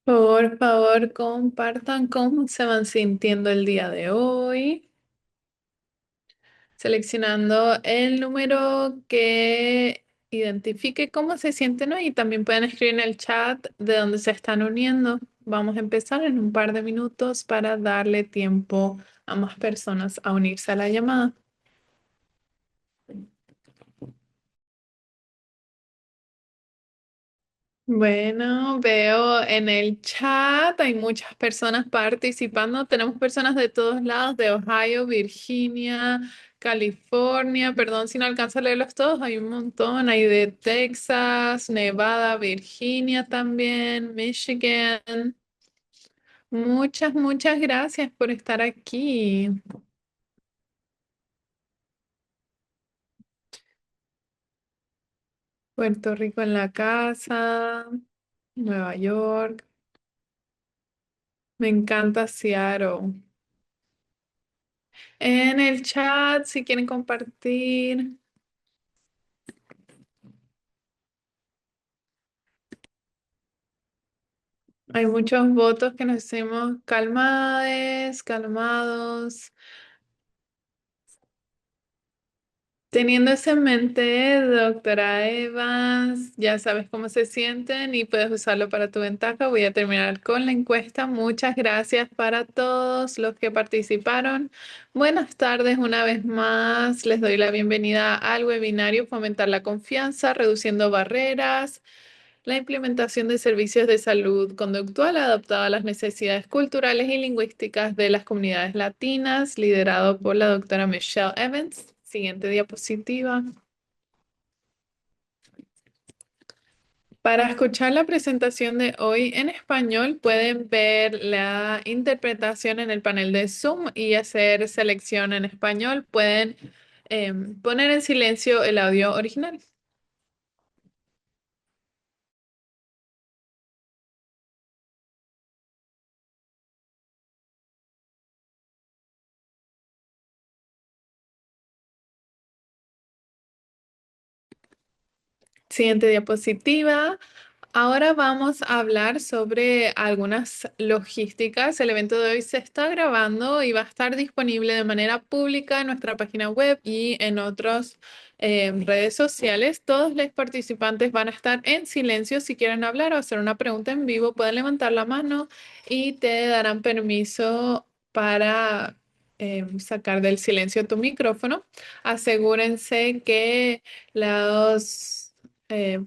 Por favor, compartan cómo se van sintiendo el día de hoy, seleccionando el número que identifique cómo se sienten hoy y también pueden escribir en el chat de dónde se están uniendo. Vamos a empezar en un par de minutos para darle tiempo a más personas a unirse a la llamada. Bueno, veo en el chat hay muchas personas participando. Tenemos personas de todos lados, de Ohio, Virginia, California. Perdón si no alcanzo a leerlos todos. Hay un montón. Hay de Texas, Nevada, Virginia también, Michigan. Muchas gracias por estar aquí. Puerto Rico en la casa, Nueva York. Me encanta Seattle. En el chat, si quieren compartir. Hay muchos votos que nos decimos calmades, calmados. Teniendo eso en mente, doctora Evans, ya sabes cómo se sienten y puedes usarlo para tu ventaja. Voy a terminar con la encuesta. Muchas gracias para todos los que participaron. Buenas tardes una vez más. Les doy la bienvenida al webinario Fomentar la confianza, reduciendo barreras. La implementación de servicios de salud conductual adaptada a las necesidades culturales y lingüísticas de las comunidades latinas, liderado por la doctora Michelle Evans. Siguiente diapositiva. Para escuchar la presentación de hoy en español, pueden ver la interpretación en el panel de Zoom y hacer selección en español. Pueden poner en silencio el audio original. Siguiente diapositiva. Ahora vamos a hablar sobre algunas logísticas. El evento de hoy se está grabando y va a estar disponible de manera pública en nuestra página web y en otras redes sociales. Todos los participantes van a estar en silencio. Si quieren hablar o hacer una pregunta en vivo, pueden levantar la mano y te darán permiso para sacar del silencio tu micrófono. Asegúrense que los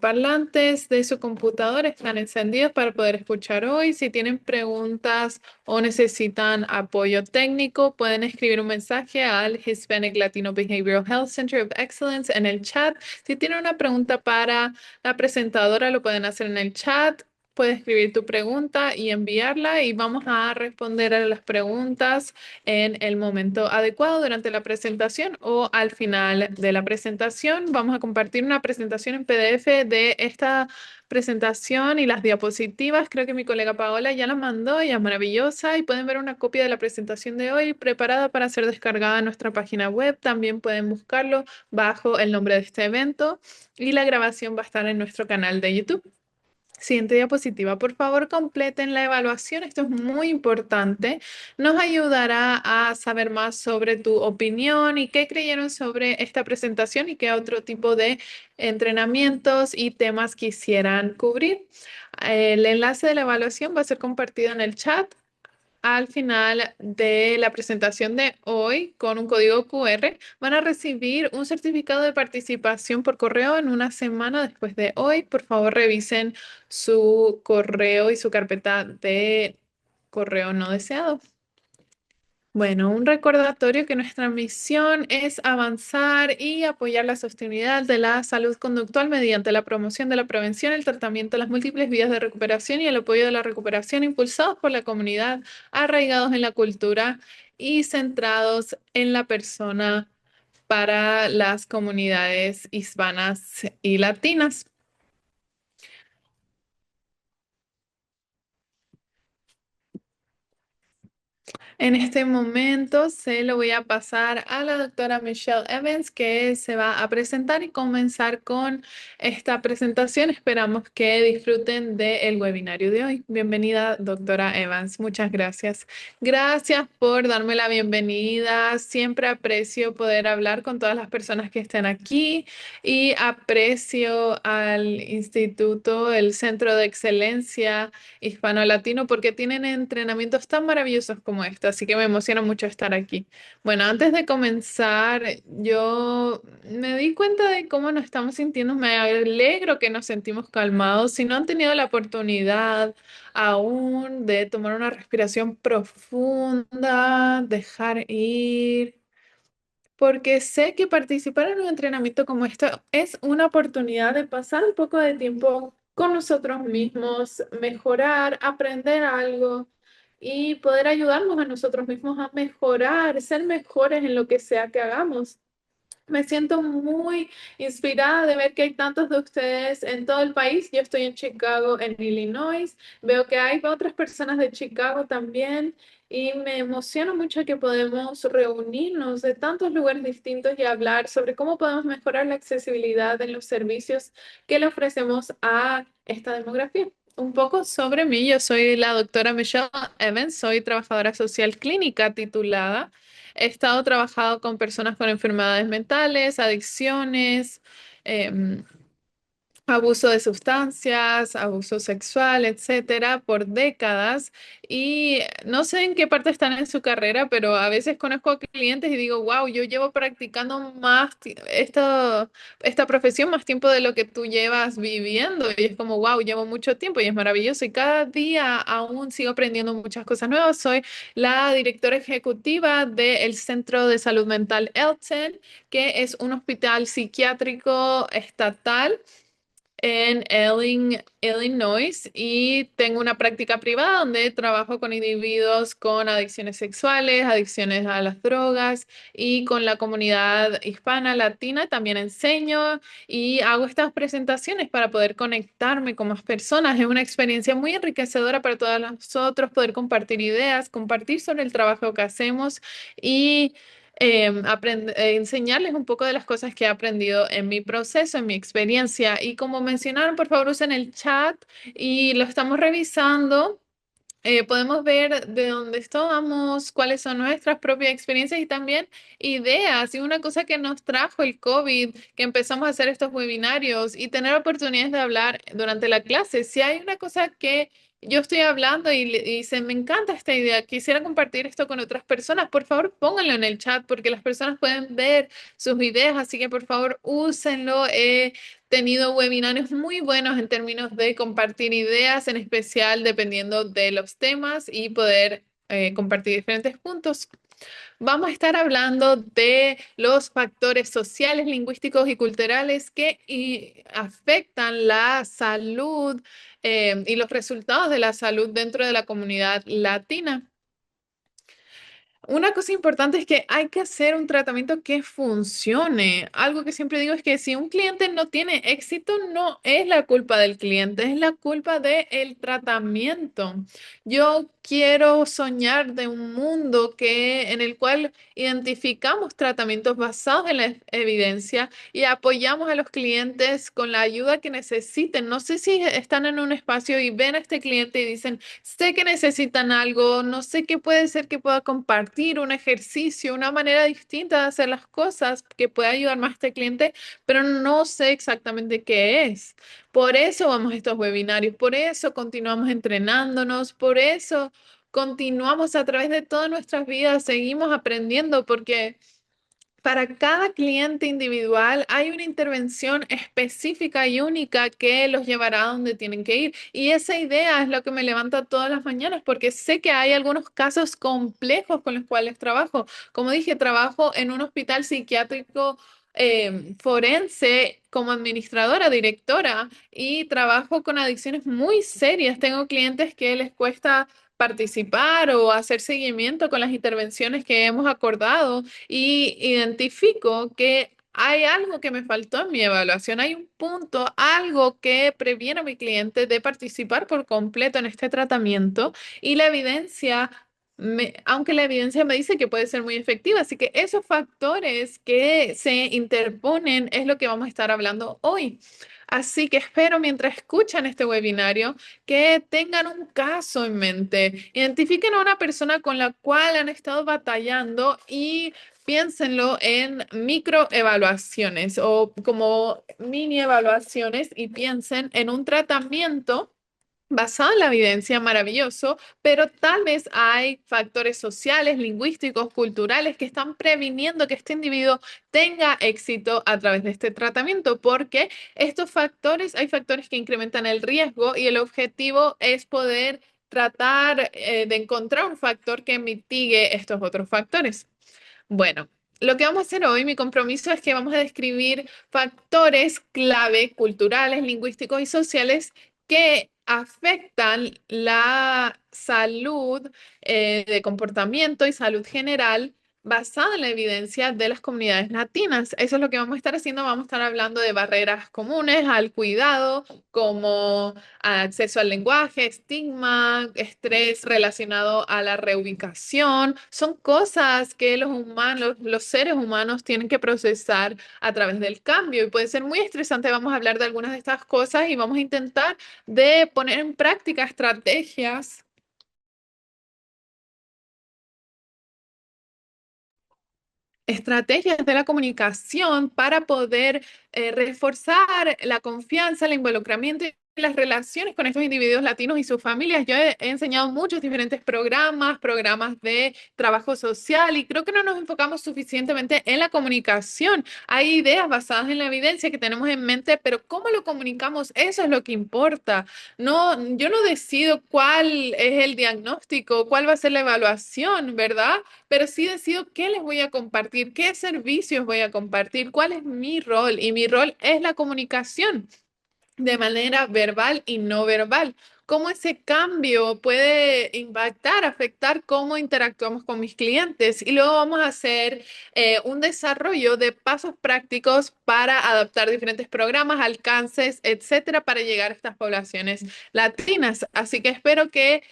parlantes de su computadora están encendidos para poder escuchar hoy. Si tienen preguntas o necesitan apoyo técnico, pueden escribir un mensaje al Hispanic Latino Behavioral Health Center of Excellence en el chat. Si tienen una pregunta para la presentadora, lo pueden hacer en el chat. Puedes escribir tu pregunta y enviarla y vamos a responder a las preguntas en el momento adecuado durante la presentación o al final de la presentación. Vamos a compartir una presentación en PDF de esta presentación y las diapositivas. Creo que mi colega Paola ya la mandó, ella es maravillosa y pueden ver una copia de la presentación de hoy preparada para ser descargada en nuestra página web. También pueden buscarlo bajo el nombre de este evento y la grabación va a estar en nuestro canal de YouTube. Siguiente diapositiva, por favor, completen la evaluación. Esto es muy importante. Nos ayudará a saber más sobre tu opinión y qué creyeron sobre esta presentación y qué otro tipo de entrenamientos y temas quisieran cubrir. El enlace de la evaluación va a ser compartido en el chat al final de la presentación de hoy con un código QR. Van a recibir un certificado de participación por correo en una semana después de hoy. Por favor, revisen su correo y su carpeta de correo no deseado. Bueno, un recordatorio que nuestra misión es avanzar y apoyar la sostenibilidad de la salud conductual mediante la promoción de la prevención, el tratamiento de las múltiples vías de recuperación y el apoyo de la recuperación impulsados por la comunidad, arraigados en la cultura y centrados en la persona para las comunidades hispanas y latinas. En este momento se lo voy a pasar a la doctora Michelle Evans, que se va a presentar y comenzar con esta presentación. Esperamos que disfruten del webinario de hoy. Bienvenida, doctora Evans. Muchas gracias. Gracias por darme la bienvenida. Siempre aprecio poder hablar con todas las personas que estén aquí y aprecio al Instituto, el Centro de Excelencia Hispano-Latino, porque tienen entrenamientos tan maravillosos como este, así que me emociona mucho estar aquí. Bueno, antes de comenzar, yo me di cuenta de cómo nos estamos sintiendo. Me alegro que nos sentimos calmados. Si no han tenido la oportunidad aún de tomar una respiración profunda, dejar ir, porque sé que participar en un entrenamiento como esto es una oportunidad de pasar un poco de tiempo con nosotros mismos, mejorar, aprender algo y poder ayudarnos a nosotros mismos a mejorar, ser mejores en lo que sea que hagamos. Me siento muy inspirada de ver que hay tantos de ustedes en todo el país. Yo estoy en Chicago, en Illinois. Veo que hay otras personas de Chicago también y me emociona mucho que podemos reunirnos de tantos lugares distintos y hablar sobre cómo podemos mejorar la accesibilidad en los servicios que le ofrecemos a esta demografía. Un poco sobre mí, yo soy la doctora Michelle Evans, soy trabajadora social clínica titulada. He estado trabajando con personas con enfermedades mentales, adicciones, em, abuso de sustancias, abuso sexual, etcétera, por décadas. Y no sé en qué parte están en su carrera, pero a veces conozco a clientes y digo, wow, yo llevo practicando esta profesión más tiempo de lo que tú llevas viviendo. Y es como, wow, llevo mucho tiempo y es maravilloso. Y cada día aún sigo aprendiendo muchas cosas nuevas. Soy la directora ejecutiva del Centro de Salud Mental Elton, que es un hospital psiquiátrico estatal en Illinois, y tengo una práctica privada donde trabajo con individuos con adicciones sexuales, adicciones a las drogas y con la comunidad hispana latina. También enseño y hago estas presentaciones para poder conectarme con más personas. Es una experiencia muy enriquecedora para todos nosotros poder compartir ideas, compartir sobre el trabajo que hacemos y enseñarles un poco de las cosas que he aprendido en mi proceso, en mi experiencia. Y como mencionaron, por favor usen el chat y lo estamos revisando. Podemos ver de dónde estamos, cuáles son nuestras propias experiencias y también ideas. Y una cosa que nos trajo el COVID, que empezamos a hacer estos webinarios y tener oportunidades de hablar durante la clase. Si hay una cosa que yo estoy hablando y se me encanta esta idea, quisiera compartir esto con otras personas, por favor pónganlo en el chat porque las personas pueden ver sus ideas, así que por favor úsenlo. Tenido webinarios muy buenos en términos de compartir ideas, en especial dependiendo de los temas y poder compartir diferentes puntos. Vamos a estar hablando de los factores sociales, lingüísticos y culturales que afectan la salud y los resultados de la salud dentro de la comunidad latina. Una cosa importante es que hay que hacer un tratamiento que funcione. Algo que siempre digo es que si un cliente no tiene éxito, no es la culpa del cliente, es la culpa del tratamiento. Yo quiero soñar de un mundo en el cual identificamos tratamientos basados en la evidencia y apoyamos a los clientes con la ayuda que necesiten. No sé si están en un espacio y ven a este cliente y dicen, sé que necesitan algo, no sé qué puede ser que pueda compartir, un ejercicio, una manera distinta de hacer las cosas que pueda ayudar más a este cliente, pero no sé exactamente qué es. Por eso vamos a estos webinarios, por eso continuamos entrenándonos, por eso continuamos a través de todas nuestras vidas, seguimos aprendiendo, porque para cada cliente individual hay una intervención específica y única que los llevará a donde tienen que ir. Y esa idea es lo que me levanta todas las mañanas, porque sé que hay algunos casos complejos con los cuales trabajo. Como dije, trabajo en un hospital psiquiátrico forense como administradora, directora, y trabajo con adicciones muy serias. Tengo clientes que les cuesta participar o hacer seguimiento con las intervenciones que hemos acordado y identifico que hay algo que me faltó en mi evaluación, hay un punto, algo que previene a mi cliente de participar por completo en este tratamiento y la evidencia aunque la evidencia me dice que puede ser muy efectiva. Así que esos factores que se interponen es lo que vamos a estar hablando hoy. Así que espero mientras escuchan este webinario que tengan un caso en mente. Identifiquen a una persona con la cual han estado batallando y piénsenlo en microevaluaciones o como mini evaluaciones y piensen en un tratamiento basado en la evidencia, maravilloso, pero tal vez hay factores sociales, lingüísticos, culturales que están previniendo que este individuo tenga éxito a través de este tratamiento, porque estos factores, hay factores que incrementan el riesgo y el objetivo es poder tratar de encontrar un factor que mitigue estos otros factores. Bueno, lo que vamos a hacer hoy, mi compromiso es que vamos a describir factores clave culturales, lingüísticos y sociales que afectan la salud de comportamiento y salud general basada en la evidencia de las comunidades latinas. Eso es lo que vamos a estar haciendo. Vamos a estar hablando de barreras comunes al cuidado, como acceso al lenguaje, estigma, estrés relacionado a la reubicación. Son cosas que los humanos, los seres humanos tienen que procesar a través del cambio y puede ser muy estresante. Vamos a hablar de algunas de estas cosas y vamos a intentar de poner en práctica estrategias de la comunicación para poder reforzar la confianza, el involucramiento y las relaciones con estos individuos latinos y sus familias. Yo he enseñado muchos diferentes programas, programas de trabajo social y creo que no nos enfocamos suficientemente en la comunicación. Hay ideas basadas en la evidencia que tenemos en mente, pero cómo lo comunicamos, eso es lo que importa. No, yo no decido cuál es el diagnóstico, cuál va a ser la evaluación, ¿verdad? Pero sí decido qué les voy a compartir, qué servicios voy a compartir, cuál es mi rol. Y mi rol es la comunicación de manera verbal y no verbal. Cómo ese cambio puede impactar, afectar cómo interactuamos con mis clientes. Y luego vamos a hacer un desarrollo de pasos prácticos para adaptar diferentes programas, alcances, etcétera, para llegar a estas poblaciones latinas. Así que espero que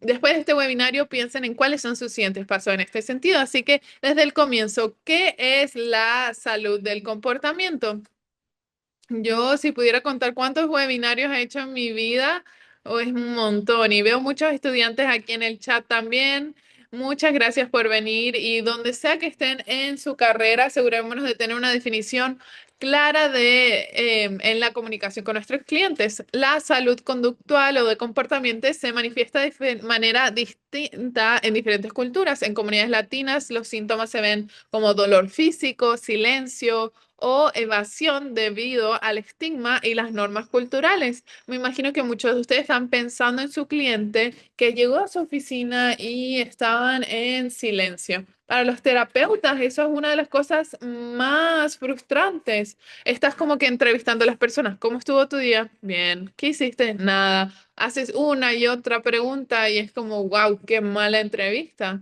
después de este webinario piensen en cuáles son sus siguientes pasos en este sentido. Así que desde el comienzo, ¿qué es la salud del comportamiento? Yo, si pudiera contar cuántos webinarios he hecho en mi vida, o es un montón. Y veo muchos estudiantes aquí en el chat también. Muchas gracias por venir y donde sea que estén en su carrera, asegurémonos de tener una definición clara en la comunicación con nuestros clientes. La salud conductual o de comportamiento se manifiesta de manera distinta en diferentes culturas. En comunidades latinas, los síntomas se ven como dolor físico, silencio o evasión debido al estigma y las normas culturales. Me imagino que muchos de ustedes están pensando en su cliente que llegó a su oficina y estaban en silencio. Para los terapeutas, eso es una de las cosas más frustrantes. Estás como que entrevistando a las personas. ¿Cómo estuvo tu día? Bien. ¿Qué hiciste? Nada. Haces una y otra pregunta y es como, wow, qué mala entrevista.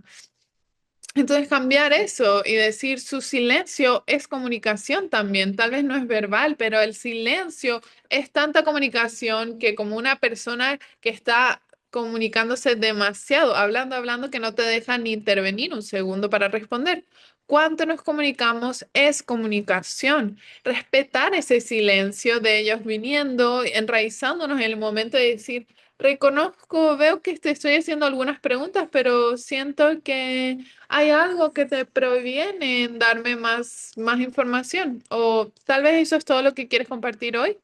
Entonces cambiar eso y decir su silencio es comunicación también, tal vez no es verbal, pero el silencio es tanta comunicación que como una persona que está comunicándose demasiado, hablando, hablando, que no te deja ni intervenir un segundo para responder. Cuánto nos comunicamos es comunicación. Respetar ese silencio de ellos viniendo, enraizándonos en el momento de decir, reconozco, veo que te estoy haciendo algunas preguntas, pero siento que hay algo que te proviene en darme más información. O tal vez eso es todo lo que quieres compartir hoy.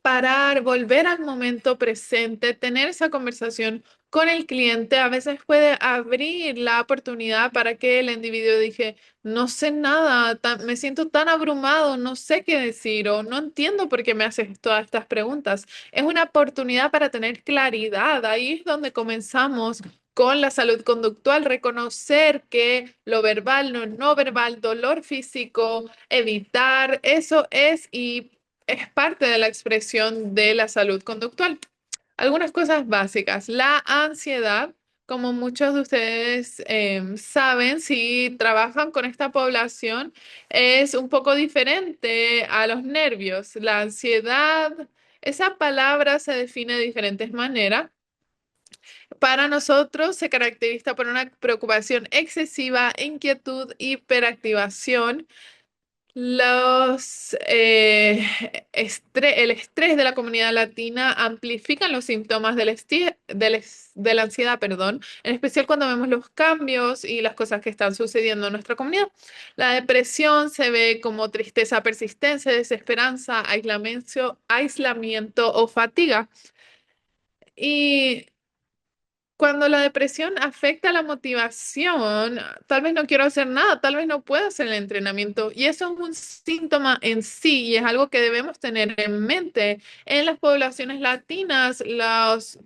Parar, volver al momento presente, tener esa conversación con el cliente, a veces puede abrir la oportunidad para que el individuo dije, no sé nada, me siento tan abrumado, no sé qué decir o no entiendo por qué me haces todas estas preguntas. Es una oportunidad para tener claridad. Ahí es donde comenzamos con la salud conductual, reconocer que lo verbal, no no verbal, dolor físico, evitar, eso es parte de la expresión de la salud conductual. Algunas cosas básicas. La ansiedad, como muchos de ustedes saben, si trabajan con esta población, es un poco diferente a los nervios. La ansiedad, esa palabra se define de diferentes maneras. Para nosotros se caracteriza por una preocupación excesiva, inquietud, hiperactivación. El estrés de la comunidad latina amplifican los síntomas de la ansiedad, perdón, en especial cuando vemos los cambios y las cosas que están sucediendo en nuestra comunidad. La depresión se ve como tristeza persistente, desesperanza, aislamiento o fatiga. Y cuando la depresión afecta la motivación, tal vez no quiero hacer nada, tal vez no puedo hacer el entrenamiento. Y eso es un síntoma en sí y es algo que debemos tener en mente. En las poblaciones latinas, los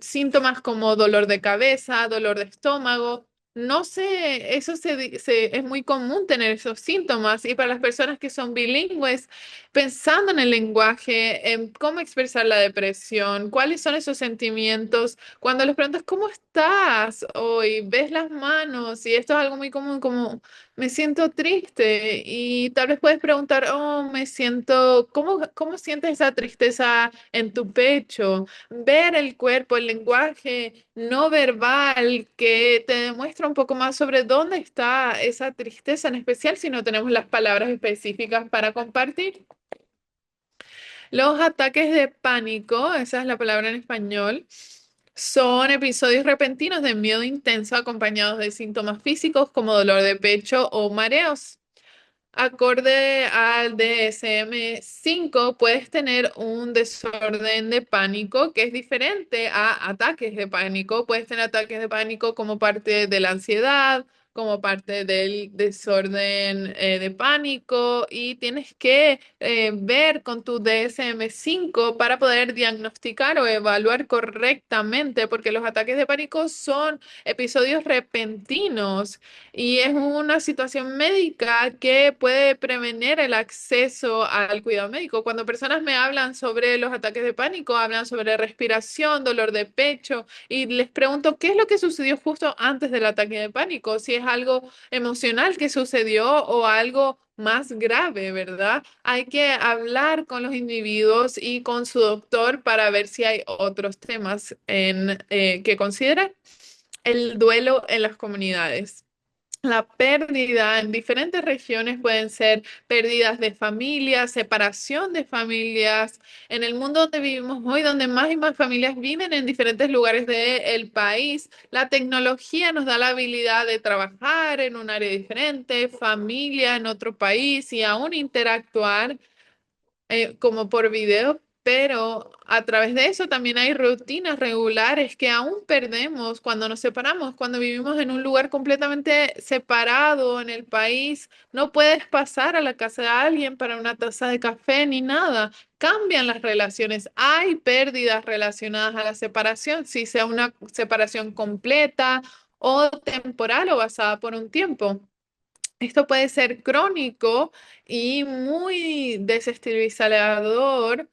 síntomas como dolor de cabeza, dolor de estómago, no sé, es muy común tener esos síntomas. Y para las personas que son bilingües, pensando en el lenguaje, en cómo expresar la depresión, cuáles son esos sentimientos cuando les preguntas, ¿cómo estás hoy? Ves las manos y esto es algo muy común, como me siento triste y tal vez puedes preguntar, oh, ¿cómo sientes esa tristeza en tu pecho? Ver el cuerpo, el lenguaje no verbal que te demuestra un poco más sobre dónde está esa tristeza, en especial si no tenemos las palabras específicas para compartir. Los ataques de pánico, esa es la palabra en español, son episodios repentinos de miedo intenso acompañados de síntomas físicos como dolor de pecho o mareos. Acorde al DSM-5, puedes tener un desorden de pánico que es diferente a ataques de pánico. Puedes tener ataques de pánico como parte de la ansiedad, como parte del desorden de pánico y tienes que ver con tu DSM-5 para poder diagnosticar o evaluar correctamente, porque los ataques de pánico son episodios repentinos y es una situación médica que puede prevenir el acceso al cuidado médico. Cuando personas me hablan sobre los ataques de pánico, hablan sobre respiración, dolor de pecho, y les pregunto qué es lo que sucedió justo antes del ataque de pánico, si es algo emocional que sucedió o algo más grave, ¿verdad? Hay que hablar con los individuos y con su doctor para ver si hay otros temas que considerar. El duelo en las comunidades. La pérdida en diferentes regiones pueden ser pérdidas de familias, separación de familias. En el mundo donde vivimos hoy, donde más y más familias viven en diferentes lugares del país, la tecnología nos da la habilidad de trabajar en un área diferente, familia en otro país y aún interactuar como por video, pero a través de eso también hay rutinas regulares que aún perdemos cuando nos separamos, cuando vivimos en un lugar completamente separado en el país, no puedes pasar a la casa de alguien para una taza de café ni nada. Cambian las relaciones, hay pérdidas relacionadas a la separación, si sea una separación completa o temporal o basada por un tiempo. Esto puede ser crónico y muy desestabilizador,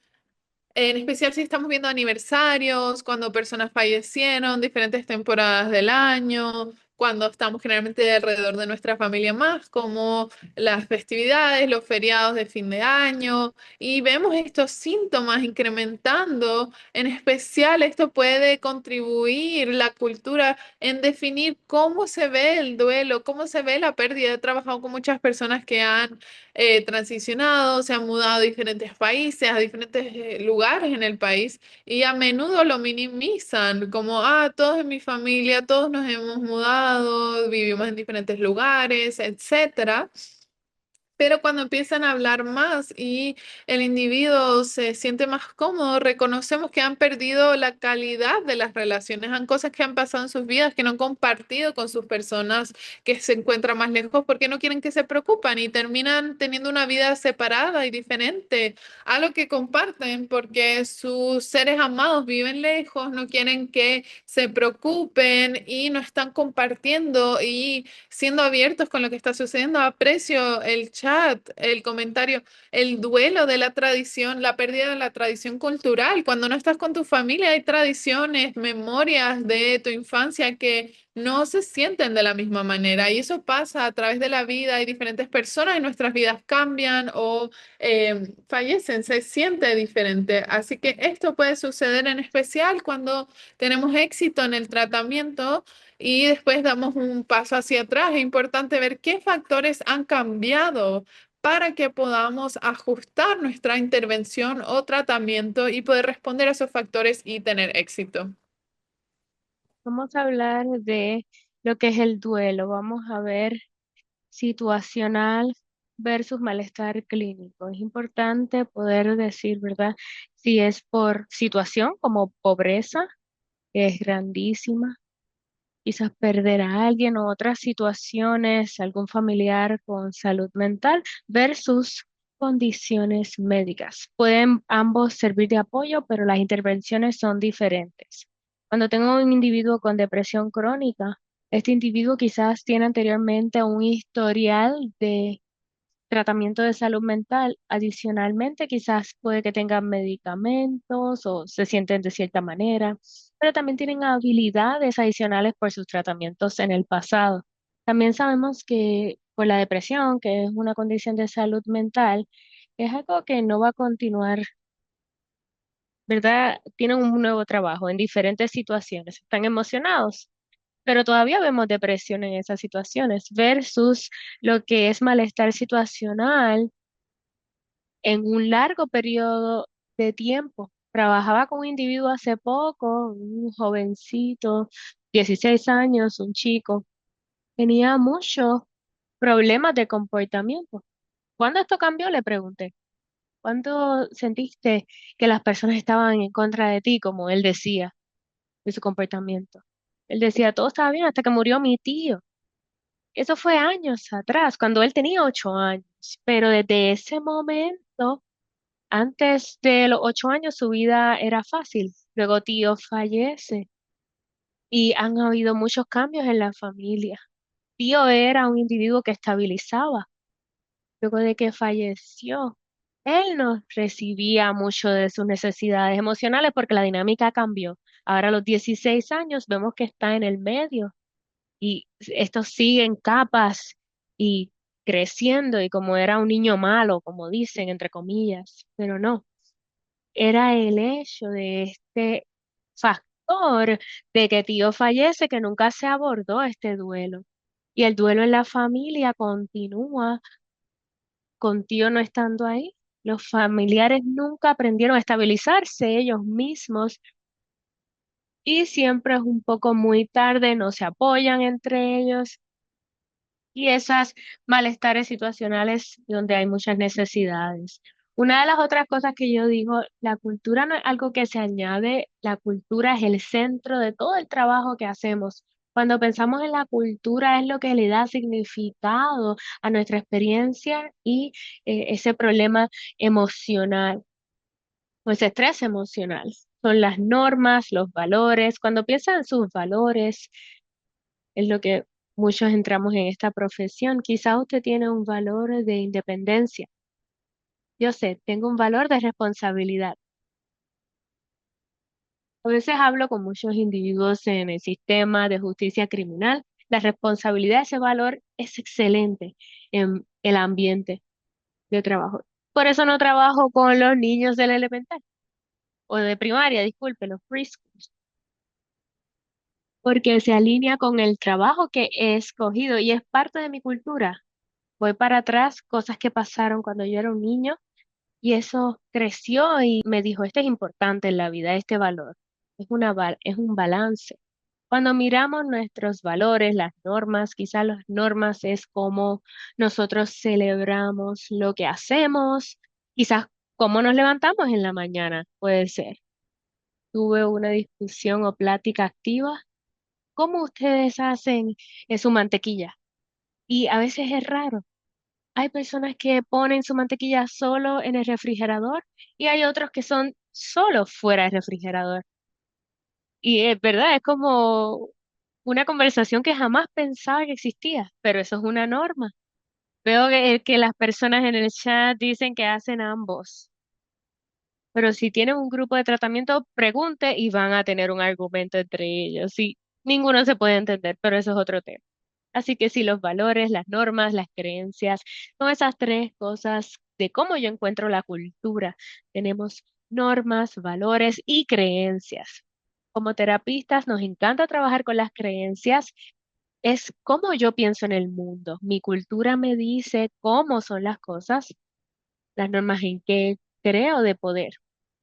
en especial si estamos viendo aniversarios, cuando personas fallecieron, diferentes temporadas del año, cuando estamos generalmente alrededor de nuestra familia más, como las festividades, los feriados de fin de año, y vemos estos síntomas incrementando. En especial, esto puede contribuir la cultura en definir cómo se ve el duelo, cómo se ve la pérdida. He trabajado con muchas personas que han transicionado, se han mudado a diferentes países, a diferentes lugares en el país y a menudo lo minimizan como, ah, todos en mi familia, todos nos hemos mudado, vivimos en diferentes lugares, etcétera. Pero cuando empiezan a hablar más y el individuo se siente más cómodo, reconocemos que han perdido la calidad de las relaciones, han cosas que han pasado en sus vidas que no han compartido con sus personas que se encuentran más lejos porque no quieren que se preocupan y terminan teniendo una vida separada y diferente a lo que comparten porque sus seres amados viven lejos, no quieren que se preocupen y no están compartiendo y siendo abiertos con lo que está sucediendo. Aprecio el chat chat el comentario, el duelo de la tradición, la pérdida de la tradición cultural. Cuando no estás con tu familia hay tradiciones, memorias de tu infancia que no se sienten de la misma manera y eso pasa a través de la vida. Hay diferentes personas y nuestras vidas cambian o fallecen, se siente diferente. Así que esto puede suceder en especial cuando tenemos éxito en el tratamiento y después damos un paso hacia atrás. Es importante ver qué factores han cambiado para que podamos ajustar nuestra intervención o tratamiento y poder responder a esos factores y tener éxito. Vamos a hablar de lo que es el duelo. Vamos a ver situacional versus malestar clínico. Es importante poder decir, ¿verdad? Si es por situación como pobreza, que es grandísima, quizás perder a alguien o otras situaciones, algún familiar con salud mental versus condiciones médicas. Pueden ambos servir de apoyo, pero las intervenciones son diferentes. Cuando tengo un individuo con depresión crónica, este individuo quizás tiene anteriormente un historial de tratamiento de salud mental. Adicionalmente, quizás puede que tengan medicamentos o se sienten de cierta manera, pero también tienen habilidades adicionales por sus tratamientos en el pasado. También sabemos que por la depresión, que es una condición de salud mental, es algo que no va a continuar, ¿verdad? Tienen un nuevo trabajo en diferentes situaciones, están emocionados, pero todavía vemos depresión en esas situaciones versus lo que es malestar situacional en un largo periodo de tiempo. Trabajaba con un individuo hace poco, un jovencito, 16 años, un chico. Tenía muchos problemas de comportamiento. ¿Cuándo esto cambió? Le pregunté. ¿Cuándo sentiste que las personas estaban en contra de ti, como él decía, de su comportamiento? Él decía, todo estaba bien hasta que murió mi tío. Eso fue años atrás, cuando él tenía 8 años. Pero desde ese momento antes de los 8 años su vida era fácil. Luego tío fallece y han habido muchos cambios en la familia. Tío era un individuo que estabilizaba. Luego de que falleció, él no recibía mucho de sus necesidades emocionales porque la dinámica cambió. Ahora a los 16 años vemos que está en el medio y estos siguen capas y creciendo y como era un niño malo, como dicen, entre comillas, pero no. Era el hecho de este factor de que tío fallece, que nunca se abordó este duelo. Y el duelo en la familia continúa con tío no estando ahí. Los familiares nunca aprendieron a estabilizarse ellos mismos y siempre es un poco muy tarde, no se apoyan entre ellos y esas malestares situacionales donde hay muchas necesidades. Una de las otras cosas que yo digo, la cultura no es algo que se añade, la cultura es el centro de todo el trabajo que hacemos. Cuando pensamos en la cultura es lo que le da significado a nuestra experiencia y ese problema emocional, pues estrés emocional. Son las normas, los valores. Cuando piensan en sus valores, es lo que muchos entramos en esta profesión. Quizá usted tiene un valor de independencia. Yo sé, tengo un valor de responsabilidad. A veces hablo con muchos individuos en el sistema de justicia criminal. La responsabilidad de ese valor es excelente en el ambiente de trabajo. Por eso no trabajo con los niños de la elemental o de primaria, disculpe, los preschools, porque se alinea con el trabajo que he escogido y es parte de mi cultura. Voy para atrás, cosas que pasaron cuando yo era un niño y eso creció y me dijo, este es importante en la vida, este valor. Es un balance. Cuando miramos nuestros valores, las normas, quizás las normas es como nosotros celebramos lo que hacemos, quizás cómo nos levantamos en la mañana, puede ser. Tuve una discusión o plática activa. ¿Cómo ustedes hacen su mantequilla? Y a veces es raro. Hay personas que ponen su mantequilla solo en el refrigerador y hay otros que son solo fuera del refrigerador. Y es verdad, es como una conversación que jamás pensaba que existía, pero eso es una norma. Veo que las personas en el chat dicen que hacen ambos, pero si tienen un grupo de tratamiento, pregunte y van a tener un argumento entre ellos. Sí, ninguno se puede entender, pero eso es otro tema. Así que sí, los valores, las normas, las creencias, son esas tres cosas de cómo yo encuentro la cultura. Tenemos normas, valores y creencias. Como terapistas nos encanta trabajar con las creencias. Es cómo yo pienso en el mundo. Mi cultura me dice cómo son las cosas, las normas en que creo de poder.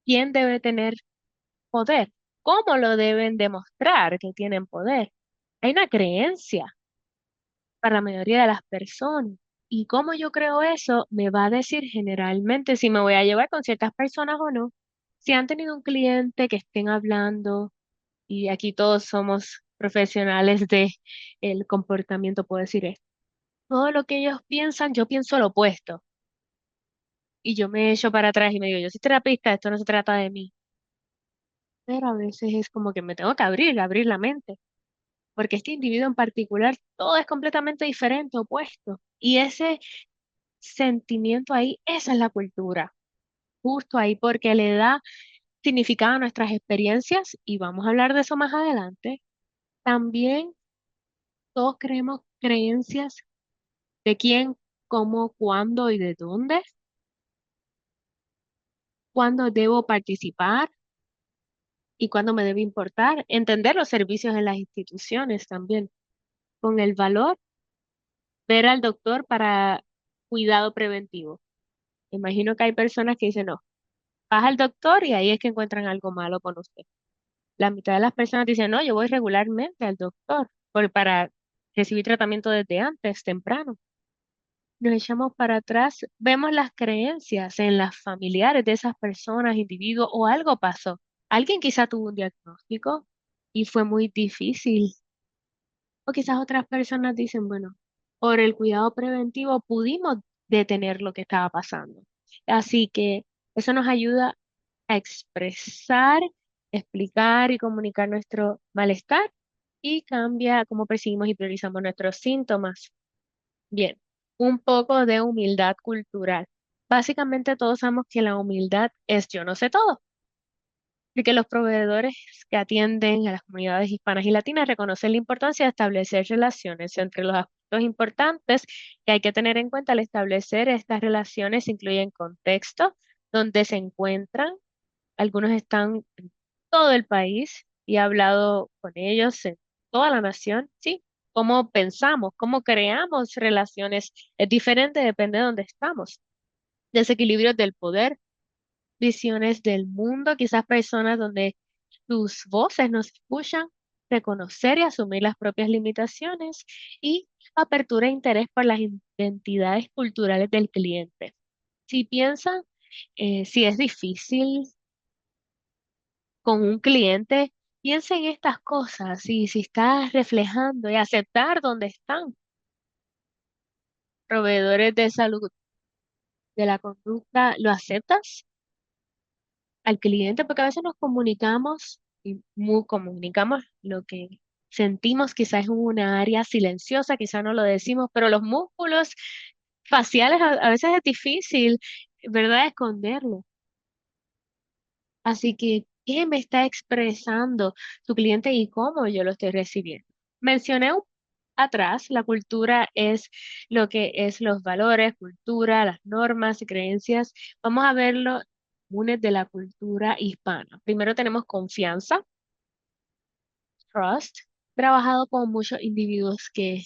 ¿Quién debe tener poder? ¿Cómo lo deben demostrar que tienen poder? Hay una creencia para la mayoría de las personas. Y cómo yo creo eso me va a decir generalmente si me voy a llevar con ciertas personas o no. Si han tenido un cliente que estén hablando, y aquí todos somos profesionales de el comportamiento, puedo decir esto. Todo lo que ellos piensan, yo pienso lo opuesto. Y yo me echo para atrás y me digo, yo soy terapista, esto no se trata de mí. Pero a veces es como que me tengo que abrir la mente, porque este individuo en particular, todo es completamente diferente, opuesto. Y ese sentimiento ahí, esa es la cultura, justo ahí, porque le da significado a nuestras experiencias y vamos a hablar de eso más adelante. También todos creemos creencias de quién, cómo, cuándo y de dónde, cuándo debo participar y cuándo me debe importar. Entender los servicios en las instituciones también, con el valor, ver al doctor para cuidado preventivo. Imagino que hay personas que dicen, no, vas al doctor y ahí es que encuentran algo malo con usted. La mitad de las personas dicen, no, yo voy regularmente al doctor para recibir tratamiento desde antes, temprano. Nos echamos para atrás, vemos las creencias en las familiares de esas personas, individuos, o algo pasó. Alguien quizá tuvo un diagnóstico y fue muy difícil. O quizás otras personas dicen, bueno, por el cuidado preventivo pudimos detener lo que estaba pasando. Así que eso nos ayuda a expresar, explicar y comunicar nuestro malestar y cambia cómo percibimos y priorizamos nuestros síntomas. Bien, un poco de humildad cultural. Básicamente todos sabemos que la humildad es yo no sé todo, y que los proveedores que atienden a las comunidades hispanas y latinas reconocen la importancia de establecer relaciones. Entre los aspectos importantes que hay que tener en cuenta al establecer estas relaciones incluyen contexto, donde se encuentran, algunos están en todo el país y he hablado con ellos en toda la nación, ¿sí? Cómo pensamos, cómo creamos relaciones es diferente, depende de dónde estamos. Desequilibrios del poder, visiones del mundo, quizás personas donde sus voces no se escuchan, reconocer y asumir las propias limitaciones y apertura e interés por las identidades culturales del cliente. Si piensan, si es difícil con un cliente, piensa en estas cosas y si estás reflejando y aceptar dónde están proveedores de salud de la conducta, ¿lo aceptas al cliente? Porque a veces nos comunicamos y comunicamos lo que sentimos, quizás en una área silenciosa, quizás no lo decimos, pero los músculos faciales a veces es difícil, ¿verdad? Esconderlo. Así que, ¿qué me está expresando su cliente y cómo yo lo estoy recibiendo? Mencioné atrás, la cultura es lo que es los valores, cultura, las normas y creencias. Vamos a verlo comunes de la cultura hispana. Primero tenemos confianza, trust. He trabajado con muchos individuos que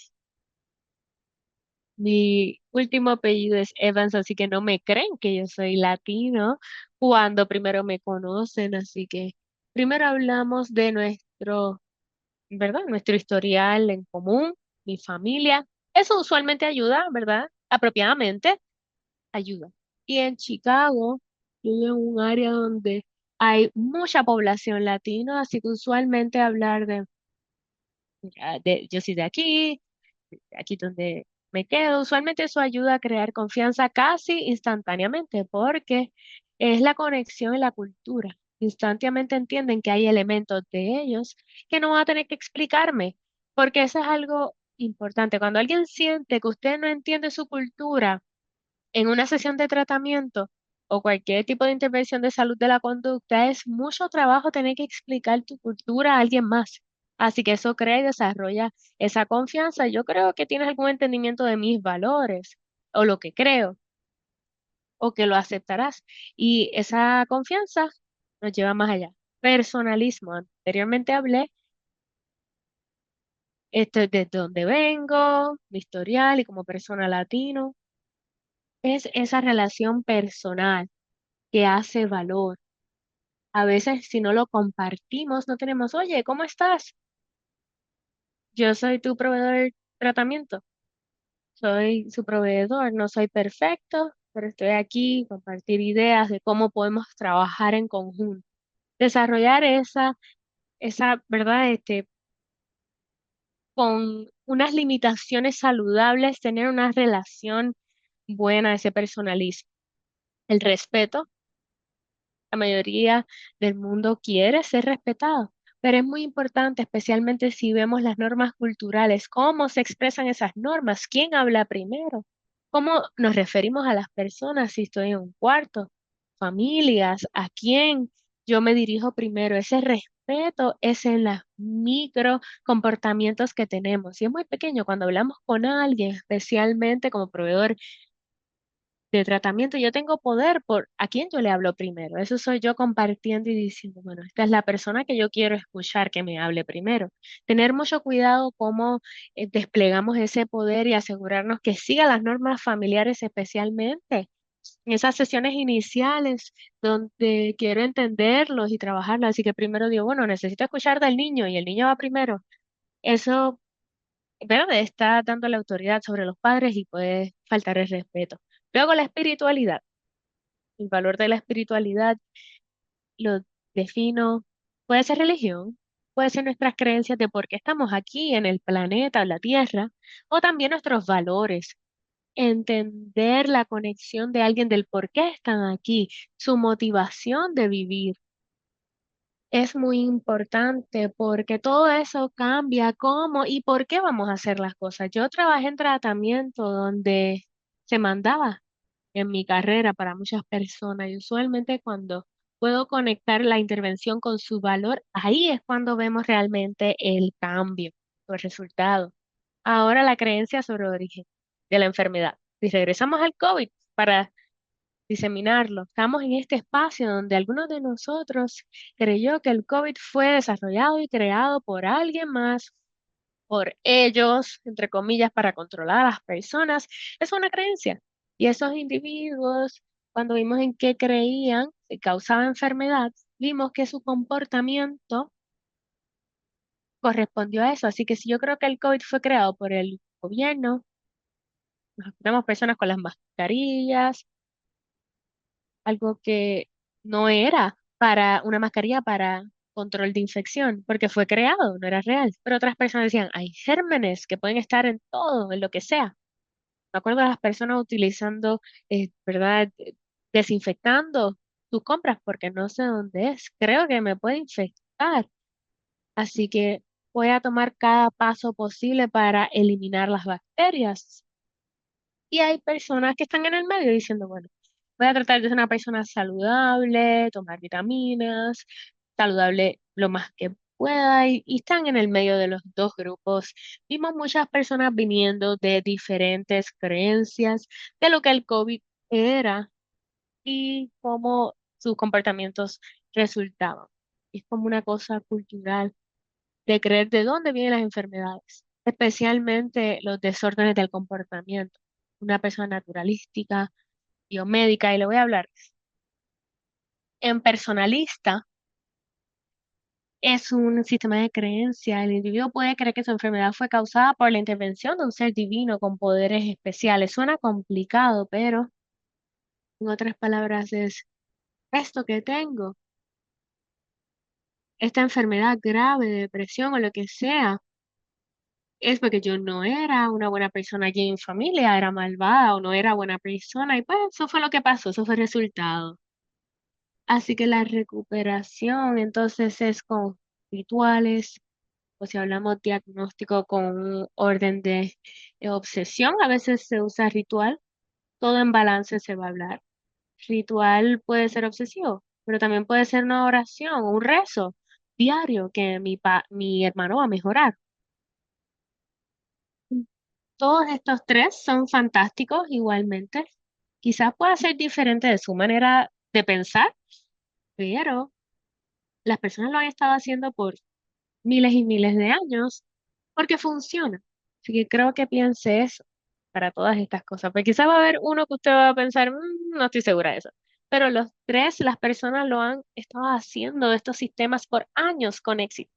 mi último apellido es Evans, así que no me creen que yo soy latino cuando primero me conocen. Así que primero hablamos de nuestro, ¿verdad? Nuestro historial en común, mi familia. Eso usualmente ayuda, ¿verdad? Apropiadamente ayuda. Y en Chicago, yo vivo en un área donde hay mucha población latina, así que usualmente hablar de, "Mira, yo soy de aquí donde me quedo". Usualmente eso ayuda a crear confianza casi instantáneamente porque es la conexión en la cultura. Instantáneamente entienden que hay elementos de ellos que no van a tener que explicarme, porque eso es algo. importante. Cuando alguien siente que usted no entiende su cultura en una sesión de tratamiento o cualquier tipo de intervención de salud de la conducta, es mucho trabajo tener que explicar tu cultura a alguien más. Así que eso crea y desarrolla esa confianza. Yo creo que tienes algún entendimiento de mis valores o lo que creo o que lo aceptarás. Y esa confianza nos lleva más allá. Personalismo. Anteriormente hablé de dónde vengo, mi historial y como persona latino. Es esa relación personal que hace valor. A veces si no lo compartimos, no tenemos, oye, ¿cómo estás? Yo soy tu proveedor de tratamiento, soy su proveedor, no soy perfecto, pero estoy aquí, compartir ideas de cómo podemos trabajar en conjunto. Desarrollar ¿verdad? Con unas limitaciones saludables, tener una relación buena, ese personalismo. El respeto, la mayoría del mundo quiere ser respetado, pero es muy importante, especialmente si vemos las normas culturales, cómo se expresan esas normas, quién habla primero, cómo nos referimos a las personas si estoy en un cuarto, familias, a quién yo me dirijo primero. Ese respeto es en los micro comportamientos que tenemos. Y es muy pequeño cuando hablamos con alguien, especialmente como proveedor de tratamiento, yo tengo poder por a quién yo le hablo primero. Eso soy yo compartiendo y diciendo, bueno, esta es la persona que yo quiero escuchar que me hable primero. Tener mucho cuidado cómo desplegamos ese poder y asegurarnos que siga las normas familiares, especialmente en esas sesiones iniciales donde quiero entenderlos y trabajarlos. Así que primero digo, bueno, necesito escuchar del niño y el niño va primero. Eso, ¿verdad? Está dando la autoridad sobre los padres y puede faltar el respeto. Luego la espiritualidad. El valor de la espiritualidad lo defino, puede ser religión, puede ser nuestras creencias de por qué estamos aquí en el planeta o la Tierra, o también nuestros valores. Entender la conexión de alguien del por qué están aquí, su motivación de vivir. Es muy importante porque todo eso cambia cómo y por qué vamos a hacer las cosas. Yo trabajé en tratamiento donde se mandaba en mi carrera para muchas personas y usualmente cuando puedo conectar la intervención con su valor, ahí es cuando vemos realmente el cambio o el resultado. Ahora la creencia sobre el origen de la enfermedad. Si regresamos al COVID para diseminarlo, estamos en este espacio donde algunos de nosotros creyó que el COVID fue desarrollado y creado por alguien más, por ellos, entre comillas, para controlar a las personas. Es una creencia. Y esos individuos, cuando vimos en qué creían que causaba enfermedad, vimos que su comportamiento correspondió a eso. Así que si yo creo que el COVID fue creado por el gobierno, nos tenemos personas con las mascarillas, algo que no era para una mascarilla para control de infección, porque fue creado, no era real. Pero otras personas decían, hay gérmenes que pueden estar en todo, en lo que sea. Me acuerdo de las personas utilizando, ¿verdad? Desinfectando sus compras porque no sé dónde es. Creo que me puede infectar. Así que voy a tomar cada paso posible para eliminar las bacterias. Y hay personas que están en el medio diciendo, bueno, voy a tratar de ser una persona saludable, tomar vitaminas, saludable lo más que pueda, y están en el medio de los dos grupos. Vimos muchas personas viniendo de diferentes creencias de lo que el COVID era y cómo sus comportamientos resultaban. Es como una cosa cultural de creer de dónde vienen las enfermedades, especialmente los desórdenes del comportamiento. Una persona naturalística, biomédica, y le voy a hablar. En personalista es un sistema de creencia. El individuo puede creer que su enfermedad fue causada por la intervención de un ser divino con poderes especiales. Suena complicado, pero en otras palabras es esto que tengo, esta enfermedad grave de depresión o lo que sea es porque yo no era una buena persona allí en mi familia, era malvada o no era buena persona y pues eso fue lo que pasó, eso fue el resultado. Así que la recuperación entonces es con rituales, o si hablamos diagnóstico con un orden de obsesión, a veces se usa ritual, todo en balance se va a hablar. Ritual puede ser obsesivo, pero también puede ser una oración, un rezo diario que mi hermano va a mejorar. Todos estos tres son fantásticos igualmente. Quizás pueda ser diferente de su manera de pensar, pero las personas lo han estado haciendo por miles y miles de años porque funciona. Así que creo que piense eso para todas estas cosas. Pues quizás va a haber uno que usted va a pensar, "Mm, no estoy segura de eso". Pero los tres, las personas lo han estado haciendo de estos sistemas por años con éxito.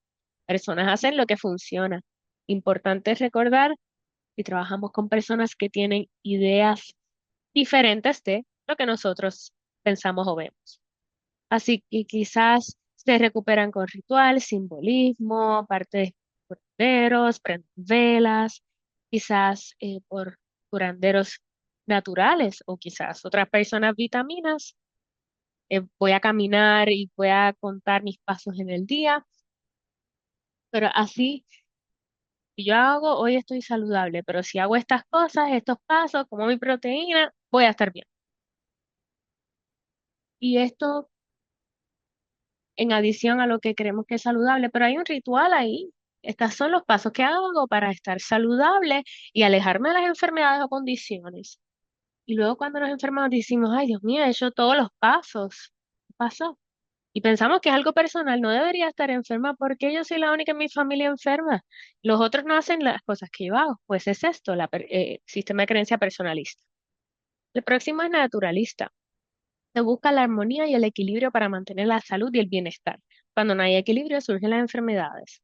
Personas hacen lo que funciona. Importante recordar y trabajamos con personas que tienen ideas diferentes de lo que nosotros pensamos o vemos. Así que quizás se recuperan con ritual, simbolismo, partes por curanderos, prenden velas, quizás por curanderos naturales o quizás otras personas vitaminas. Voy a caminar y voy a contar mis pasos en el día, pero así si yo hago, hoy estoy saludable, pero si hago estas cosas, estos pasos, como mi proteína, voy a estar bien. Y esto en adición a lo que creemos que es saludable, pero hay un ritual ahí. Estos son los pasos que hago para estar saludable y alejarme de las enfermedades o condiciones. Y luego cuando nos enfermamos decimos, ay Dios mío, he hecho todos los pasos. ¿Qué pasó? Y pensamos que es algo personal, no debería estar enferma porque yo soy la única en mi familia enferma. Los otros no hacen las cosas que yo hago. Pues es esto, sistema de creencia personalista. El próximo es naturalista. Se busca la armonía y el equilibrio para mantener la salud y el bienestar. Cuando no hay equilibrio, surgen las enfermedades.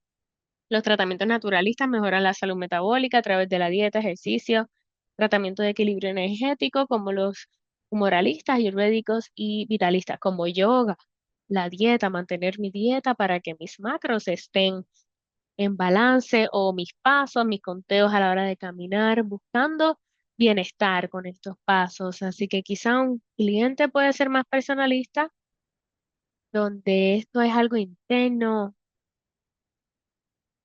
Los tratamientos naturalistas mejoran la salud metabólica a través de la dieta, ejercicio, tratamiento de equilibrio energético, como los humoralistas, ayurvédicos y vitalistas, como yoga, la dieta, mantener mi dieta para que mis macros estén en balance o mis pasos, mis conteos a la hora de caminar, buscando bienestar con estos pasos. Así que quizá un cliente puede ser más personalista, donde esto es algo interno.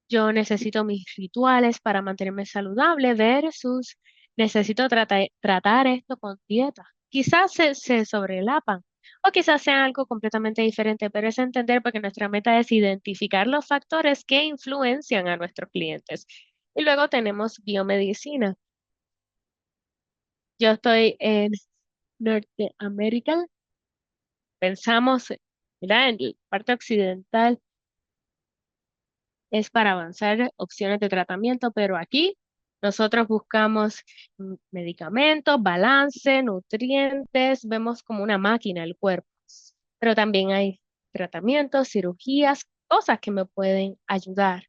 Yo necesito mis rituales para mantenerme saludable versus necesito tratar esto con dieta. Quizás se sobrelapan o quizás sean algo completamente diferente, pero es entender porque nuestra meta es identificar los factores que influencian a nuestros clientes. Y luego tenemos biomedicina. Yo estoy en Norteamérica, pensamos, ¿verdad? En la parte occidental es para avanzar opciones de tratamiento, pero aquí nosotros buscamos medicamentos, balance, nutrientes, vemos como una máquina el cuerpo, pero también hay tratamientos, cirugías, cosas que me pueden ayudar.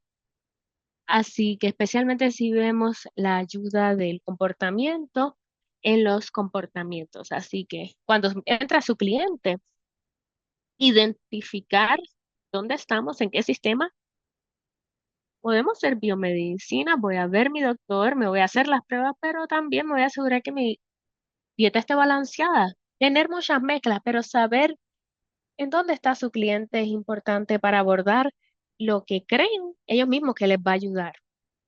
Así que especialmente si vemos la ayuda del comportamiento en los comportamientos. Así que cuando entra su cliente, identificar dónde estamos, en qué sistema. Podemos hacer biomedicina, voy a ver mi doctor, me voy a hacer las pruebas, pero también me voy a asegurar que mi dieta esté balanceada. Tener muchas mezclas, pero saber en dónde está su cliente es importante para abordar lo que creen ellos mismos que les va a ayudar.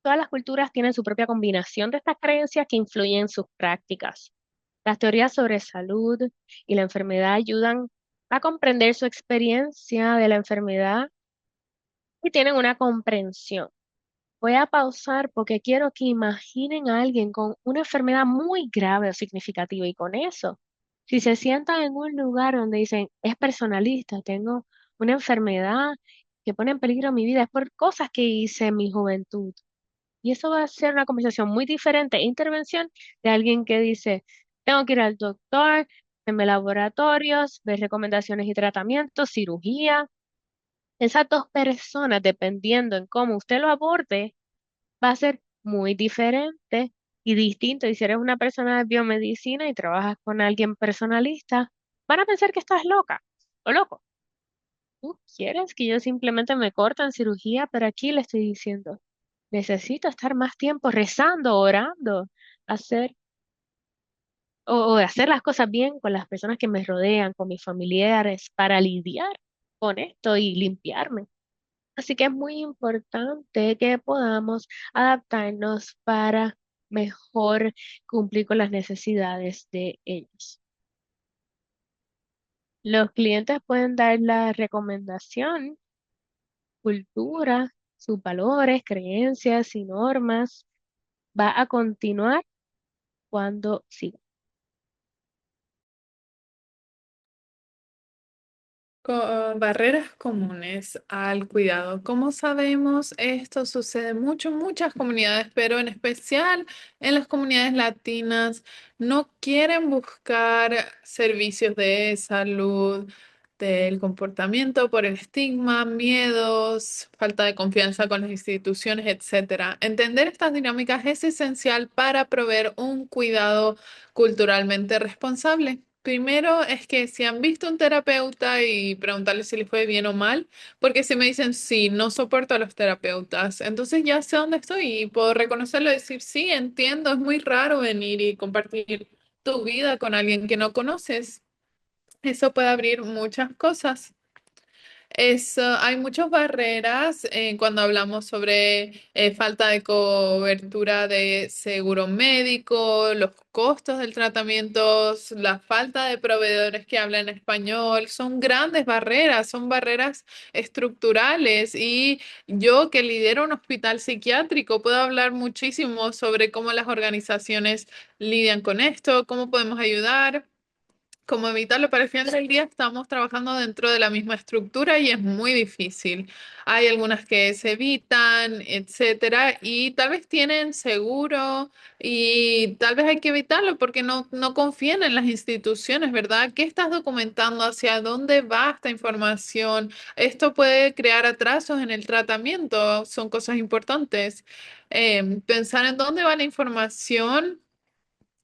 Todas las culturas tienen su propia combinación de estas creencias que influyen en sus prácticas. Las teorías sobre salud y la enfermedad ayudan a comprender su experiencia de la enfermedad y tienen una comprensión. Voy a pausar porque quiero que imaginen a alguien con una enfermedad muy grave o significativa y con eso, si se sientan en un lugar donde dicen, es personalista, tengo una enfermedad que pone en peligro mi vida, es por cosas que hice en mi juventud. Y eso va a ser una conversación muy diferente, intervención de alguien que dice, tengo que ir al doctor, hacerme laboratorios, ver recomendaciones y tratamientos, cirugía. Esas dos personas, dependiendo en cómo usted lo aborde, va a ser muy diferente y distinto. Y si eres una persona de biomedicina y trabajas con alguien personalista, van a pensar que estás loca o loco. ¿Tú quieres que yo simplemente me corte en cirugía? Pero aquí le estoy diciendo, necesito estar más tiempo rezando, orando, hacer o hacer las cosas bien con las personas que me rodean, con mis familiares, para lidiar con esto y limpiarme. Así que es muy importante que podamos adaptarnos para mejor cumplir con las necesidades de ellos. Los clientes pueden dar la recomendación, cultura, sus valores, creencias y normas. Va a continuar cuando siga. Barreras comunes al cuidado. Como sabemos, esto sucede mucho en muchas comunidades, pero en especial en las comunidades latinas. No quieren buscar servicios de salud, del comportamiento por el estigma, miedos, falta de confianza con las instituciones, etcétera. Entender estas dinámicas es esencial para proveer un cuidado culturalmente responsable. Primero es que si han visto un terapeuta y preguntarle si le fue bien o mal, porque si me dicen sí, no soporto a los terapeutas, entonces ya sé dónde estoy y puedo reconocerlo y decir sí, entiendo, es muy raro venir y compartir tu vida con alguien que no conoces. Eso puede abrir muchas cosas. Hay muchas barreras cuando hablamos sobre falta de cobertura de seguro médico, los costos del tratamiento, la falta de proveedores que hablan español. Son grandes barreras, son barreras estructurales. Y yo que lidero un hospital psiquiátrico puedo hablar muchísimo sobre cómo las organizaciones lidian con esto, cómo podemos ayudar, cómo evitarlo, pero al final del día estamos trabajando dentro de la misma estructura y es muy difícil. Hay algunas que se evitan, etcétera, y tal vez tienen seguro y tal vez hay que evitarlo porque no confían en las instituciones, ¿verdad? ¿Qué estás documentando? ¿Hacia dónde va esta información? Esto puede crear atrasos en el tratamiento, son cosas importantes. Pensar en dónde va la información.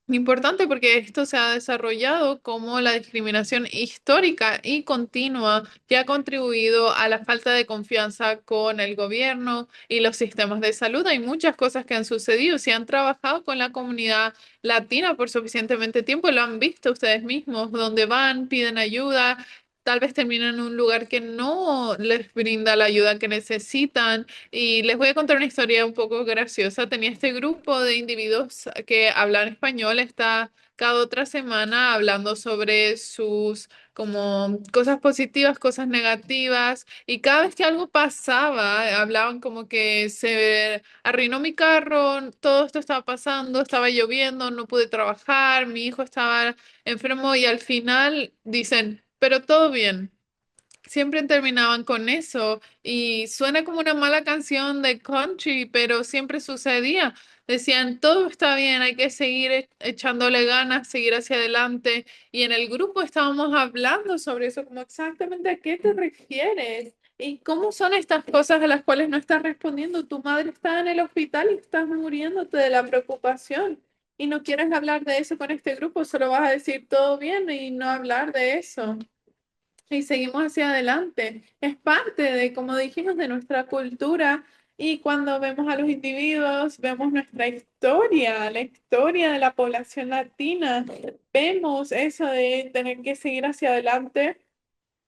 Importante porque esto se ha desarrollado como la discriminación histórica y continua que ha contribuido a la falta de confianza con el gobierno y los sistemas de salud. Hay muchas cosas que han sucedido. Si han trabajado con la comunidad latina por suficientemente tiempo, lo han visto ustedes mismos, donde van, piden ayuda. Tal vez terminan en un lugar que no les brinda la ayuda que necesitan. Y les voy a contar una historia un poco graciosa. Tenía este grupo de individuos que hablan español, está cada otra semana hablando sobre sus como cosas positivas, cosas negativas, y cada vez que algo pasaba, hablaban como que se arruinó mi carro, todo esto estaba pasando, estaba lloviendo, no pude trabajar, mi hijo estaba enfermo y al final dicen, pero todo bien. Siempre terminaban con eso y suena como una mala canción de country, pero siempre sucedía. Decían, todo está bien, hay que seguir echándole ganas, seguir hacia adelante. Y en el grupo estábamos hablando sobre eso, como exactamente a qué te refieres y cómo son estas cosas a las cuales no estás respondiendo. Tu madre está en el hospital y estás muriéndote de la preocupación y no quieres hablar de eso con este grupo, solo vas a decir todo bien y no hablar de eso y seguimos hacia adelante. Es parte de, como dijimos, de nuestra cultura y cuando vemos a los individuos, vemos nuestra historia, la historia de la población latina, vemos eso de tener que seguir hacia adelante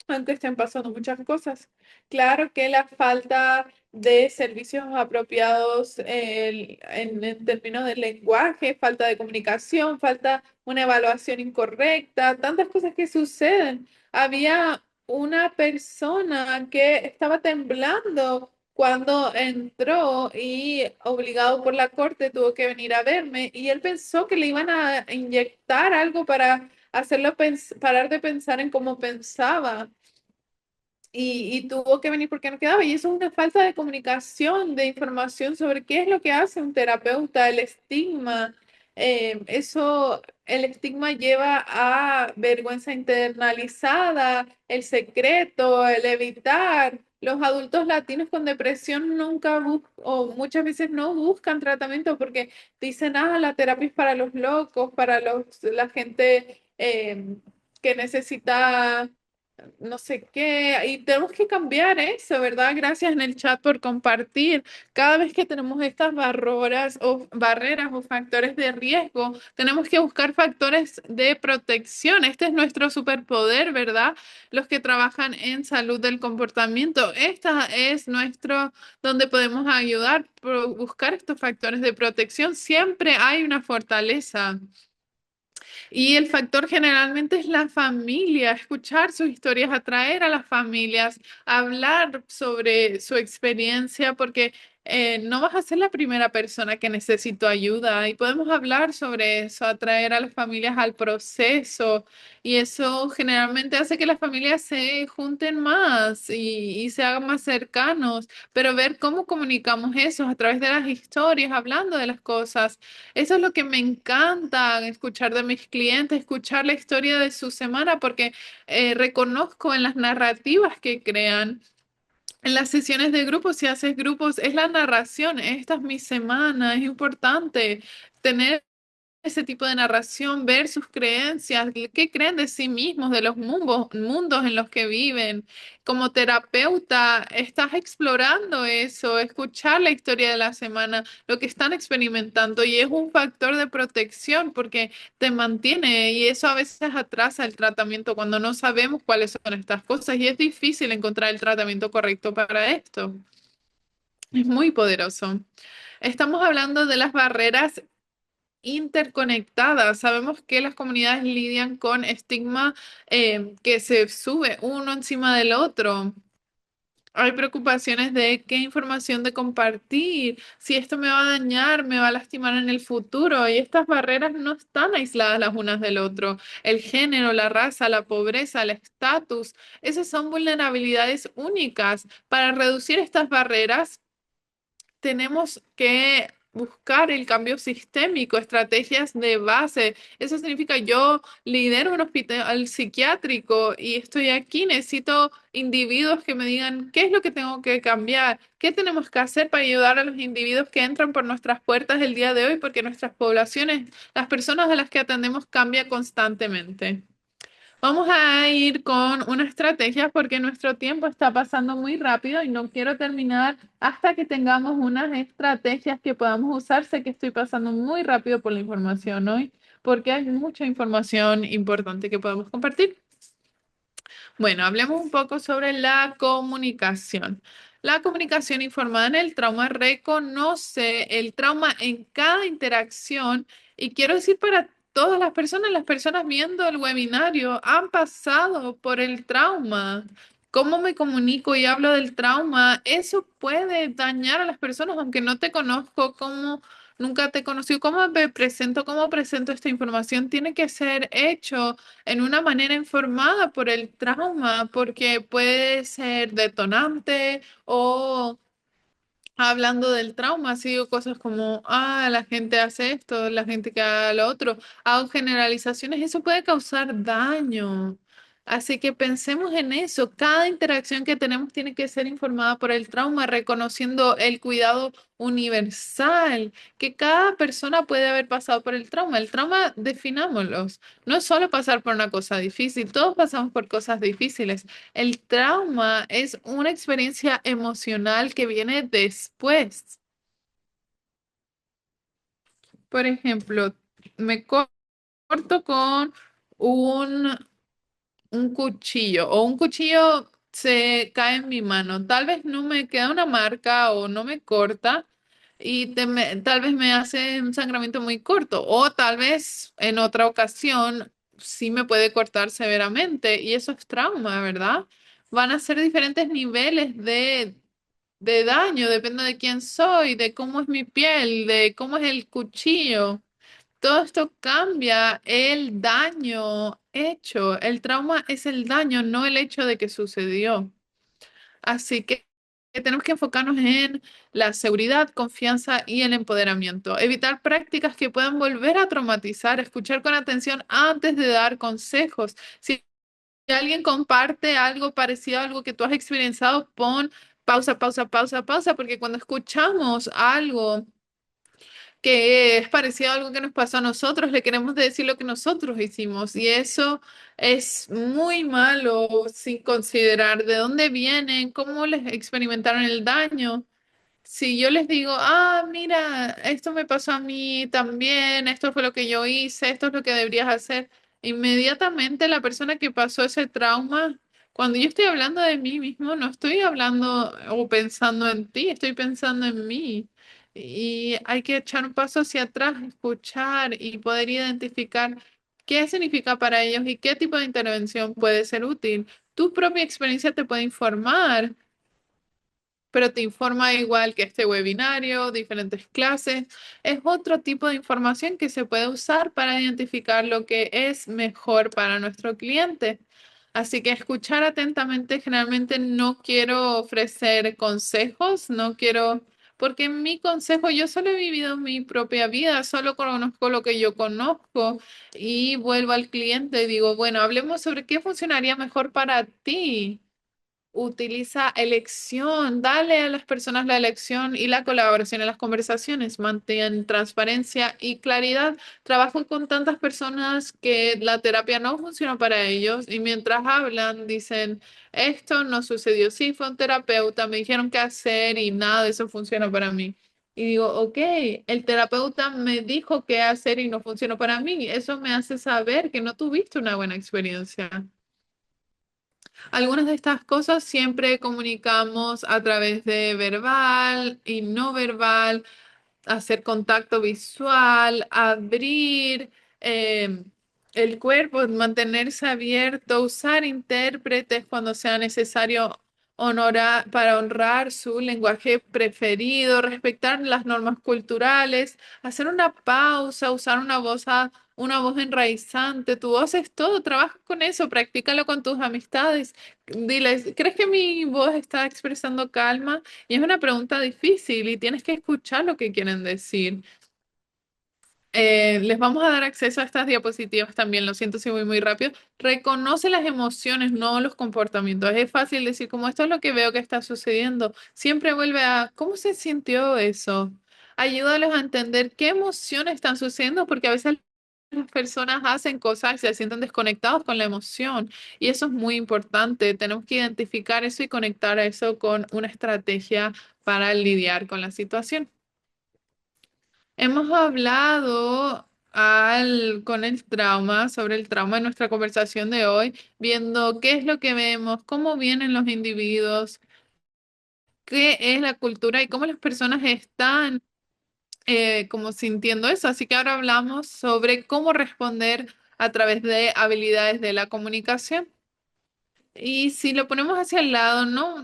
aunque estén pasando muchas cosas. Claro que la falta de servicios apropiados en términos de lenguaje, falta de comunicación, falta una evaluación incorrecta, tantas cosas que suceden. Había una persona que estaba temblando cuando entró y obligado por la corte tuvo que venir a verme y él pensó que le iban a inyectar algo para hacerlo parar de pensar en cómo pensaba y tuvo que venir porque no quedaba. Y eso es una falta de comunicación, de información sobre qué es lo que hace un terapeuta, el estigma. El estigma lleva a vergüenza internalizada, el secreto, el evitar. Los adultos latinos con depresión nunca buscan o muchas veces no buscan tratamiento porque dicen, ah, la terapia es para los locos, para la gente que necesita no sé qué, y tenemos que cambiar eso, ¿verdad? Gracias en el chat por compartir. Cada vez que tenemos estas barreras o factores de riesgo, tenemos que buscar factores de protección. Este es nuestro superpoder, ¿verdad? Los que trabajan en salud del comportamiento. Esta es nuestro, donde podemos ayudar, buscar estos factores de protección. Siempre hay una fortaleza. Y el factor generalmente es la familia, escuchar sus historias, atraer a las familias, hablar sobre su experiencia, porque no vas a ser la primera persona que necesito ayuda y podemos hablar sobre eso, atraer a las familias al proceso y eso generalmente hace que las familias se junten más y se hagan más cercanos, pero ver cómo comunicamos eso a través de las historias, hablando de las cosas. Eso es lo que me encanta escuchar de mis clientes, escuchar la historia de su semana, porque reconozco en las narrativas que crean, en las sesiones de grupos, si haces grupos, es la narración, esta es mi semana, es importante tener ese tipo de narración, ver sus creencias, qué creen de sí mismos, de los mundos en los que viven. Como terapeuta, estás explorando eso, escuchar la historia de la semana, lo que están experimentando y es un factor de protección porque te mantiene y eso a veces atrasa el tratamiento cuando no sabemos cuáles son estas cosas y es difícil encontrar el tratamiento correcto para esto. Es muy poderoso. Estamos hablando de las barreras interconectadas. Sabemos que las comunidades lidian con estigma que se sube uno encima del otro. Hay preocupaciones de qué información de compartir, si esto me va a dañar, me va a lastimar en el futuro. Y estas barreras no están aisladas las unas del otro. El género, la raza, la pobreza, el estatus, esas son vulnerabilidades únicas. Para reducir estas barreras, tenemos que buscar el cambio sistémico, estrategias de base. Eso significa yo lidero un hospital psiquiátrico y estoy aquí, necesito individuos que me digan qué es lo que tengo que cambiar, qué tenemos que hacer para ayudar a los individuos que entran por nuestras puertas el día de hoy, porque nuestras poblaciones, las personas a las que atendemos cambia constantemente. Vamos a ir con una estrategia porque nuestro tiempo está pasando muy rápido y no quiero terminar hasta que tengamos unas estrategias que podamos usar. Sé que estoy pasando muy rápido por la información hoy porque hay mucha información importante que podemos compartir. Bueno, hablemos un poco sobre la comunicación. La comunicación informada en el trauma reconoce el trauma en cada interacción y quiero decir para todas las personas viendo el webinario han pasado por el trauma. ¿Cómo me comunico y hablo del trauma? Eso puede dañar a las personas, aunque no te conozco, cómo nunca te conocí, cómo presento esta información, tiene que ser hecho en una manera informada por el trauma, porque puede ser detonante o hablando del trauma, ha sido cosas como, la gente hace esto, la gente que haga lo otro, hago generalizaciones, eso puede causar daño. Así que pensemos en eso. Cada interacción que tenemos tiene que ser informada por el trauma, reconociendo el cuidado universal, que cada persona puede haber pasado por el trauma. El trauma, definámoslos. No es solo pasar por una cosa difícil, todos pasamos por cosas difíciles. El trauma es una experiencia emocional que viene después. Por ejemplo, me corto con un, un cuchillo o un cuchillo se cae en mi mano. Tal vez no me queda una marca o no me corta y tal vez me hace un sangramiento muy corto o tal vez en otra ocasión sí me puede cortar severamente y eso es trauma, ¿verdad? Van a ser diferentes niveles de daño, depende de quién soy, de cómo es mi piel, de cómo es el cuchillo. Todo esto cambia el daño hecho. El trauma es el daño, no el hecho de que sucedió. Así que tenemos que enfocarnos en la seguridad, confianza y el empoderamiento. Evitar prácticas que puedan volver a traumatizar. Escuchar con atención antes de dar consejos. Si alguien comparte algo parecido a algo que tú has experienciado, pon pausa, pausa, pausa, pausa, porque cuando escuchamos algo que es parecido a algo que nos pasó a nosotros, le queremos decir lo que nosotros hicimos y eso es muy malo sin considerar de dónde vienen, cómo les experimentaron el daño. Si yo les digo, ah, mira, esto me pasó a mí también, esto fue lo que yo hice, esto es lo que deberías hacer, inmediatamente la persona que pasó ese trauma, cuando yo estoy hablando de mí mismo, no estoy hablando o pensando en ti, estoy pensando en mí. Y hay que echar un paso hacia atrás, escuchar y poder identificar qué significa para ellos y qué tipo de intervención puede ser útil. Tu propia experiencia te puede informar, pero te informa igual que este webinario, diferentes clases. Es otro tipo de información que se puede usar para identificar lo que es mejor para nuestro cliente. Así que escuchar atentamente, generalmente no quiero ofrecer consejos, no quiero, porque en mi consejo yo solo he vivido mi propia vida, solo conozco lo que yo conozco y vuelvo al cliente y digo, bueno, hablemos sobre qué funcionaría mejor para ti. Utiliza elección, dale a las personas la elección y la colaboración en las conversaciones, mantén transparencia y claridad. Trabajo con tantas personas que la terapia no funciona para ellos y mientras hablan dicen, esto no sucedió, sí, fue un terapeuta, me dijeron qué hacer y nada de eso funciona para mí. Y digo, ok, el terapeuta me dijo qué hacer y no funcionó para mí. Eso me hace saber que no tuviste una buena experiencia. Algunas de estas cosas siempre comunicamos a través de verbal y no verbal, hacer contacto visual, abrir eh, el cuerpo, mantenerse abierto, usar intérpretes cuando sea necesario para honrar su lenguaje preferido, respetar las normas culturales, hacer una pausa, usar una voz enraizante. Tu voz es todo, trabaja con eso, practícalo con tus amistades. Diles, ¿crees que mi voz está expresando calma? Y es una pregunta difícil y tienes que escuchar lo que quieren decir. Les vamos a dar acceso a estas diapositivas también, lo siento si voy muy rápido. Reconoce las emociones, no los comportamientos. Es fácil decir, como esto es lo que veo que está sucediendo. Siempre vuelve a, ¿cómo se sintió eso? Ayúdalos a entender qué emociones están sucediendo, porque a veces las personas hacen cosas y se sienten desconectados con la emoción. Y eso es muy importante. Tenemos que identificar eso y conectar eso con una estrategia para lidiar con la situación. Hemos hablado con el trauma, sobre el trauma en nuestra conversación de hoy, viendo qué es lo que vemos, cómo vienen los individuos, qué es la cultura y cómo las personas están como sintiendo eso. Así que ahora hablamos sobre cómo responder a través de habilidades de la comunicación. Y si lo ponemos hacia el lado, ¿no?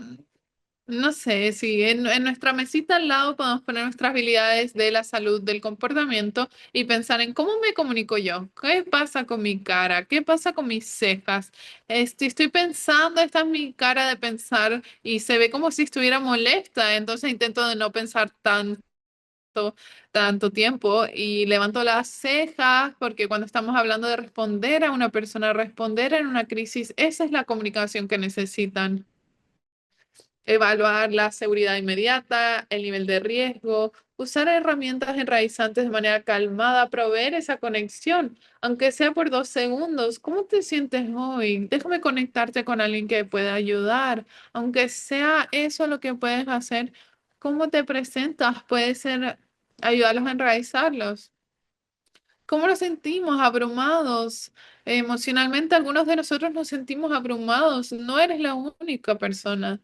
No sé, si en nuestra mesita al lado podemos poner nuestras habilidades de la salud, del comportamiento y pensar en cómo me comunico yo, qué pasa con mi cara, qué pasa con mis cejas. Estoy pensando, esta es mi cara de pensar y se ve como si estuviera molesta, entonces intento de no pensar tanto tiempo y levanto las cejas porque cuando estamos hablando de responder a una persona, responder en una crisis, esa es la comunicación que necesitan. Evaluar la seguridad inmediata, el nivel de riesgo, usar herramientas enraizantes de manera calmada, proveer esa conexión, aunque sea por 2 segundos. ¿Cómo te sientes hoy? Déjame conectarte con alguien que pueda ayudar, aunque sea eso lo que puedes hacer. ¿Cómo te presentas? Puede ser ayudarlos a enraizarlos. ¿Cómo nos sentimos? Abrumados. Emocionalmente, algunos de nosotros nos sentimos abrumados. No eres la única persona.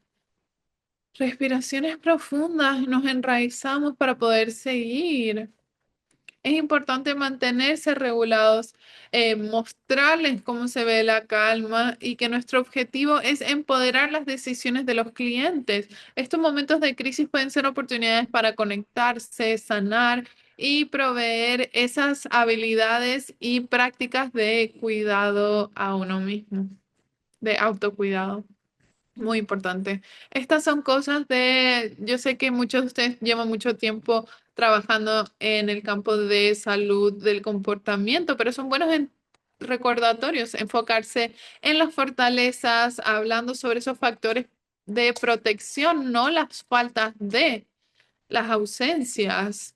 Respiraciones profundas, nos enraizamos para poder seguir. Es importante mantenerse regulados, mostrarles cómo se ve la calma y que nuestro objetivo es empoderar las decisiones de los clientes. Estos momentos de crisis pueden ser oportunidades para conectarse, sanar y proveer esas habilidades y prácticas de cuidado a uno mismo, de autocuidado. Muy importante. Estas son cosas yo sé que muchos de ustedes llevan mucho tiempo trabajando en el campo de salud del comportamiento, pero son buenos recordatorios, enfocarse en las fortalezas, hablando sobre esos factores de protección, no las faltas de las ausencias.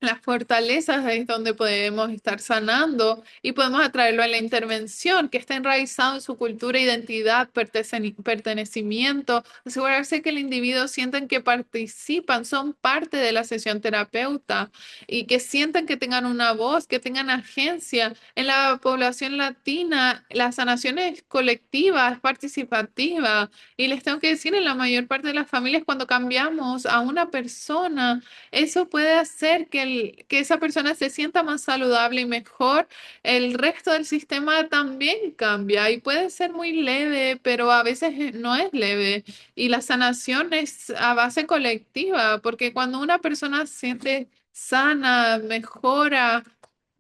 las fortalezas es donde podemos estar sanando y podemos atraerlo a la intervención, que está enraizado en su cultura, identidad, pertenecimiento, asegurarse que el individuo sientan que participan, son parte de la sesión terapeuta y que sientan que tengan una voz, que tengan agencia. En la población latina, la sanación es colectiva, es participativa y les tengo que decir, en la mayor parte de las familias, cuando cambiamos a una persona, eso puede hacer que esa persona se sienta más saludable y mejor. El resto del sistema también cambia y puede ser muy leve, pero a veces no es leve. Y la sanación es a base colectiva, porque cuando una persona se siente sana, mejora,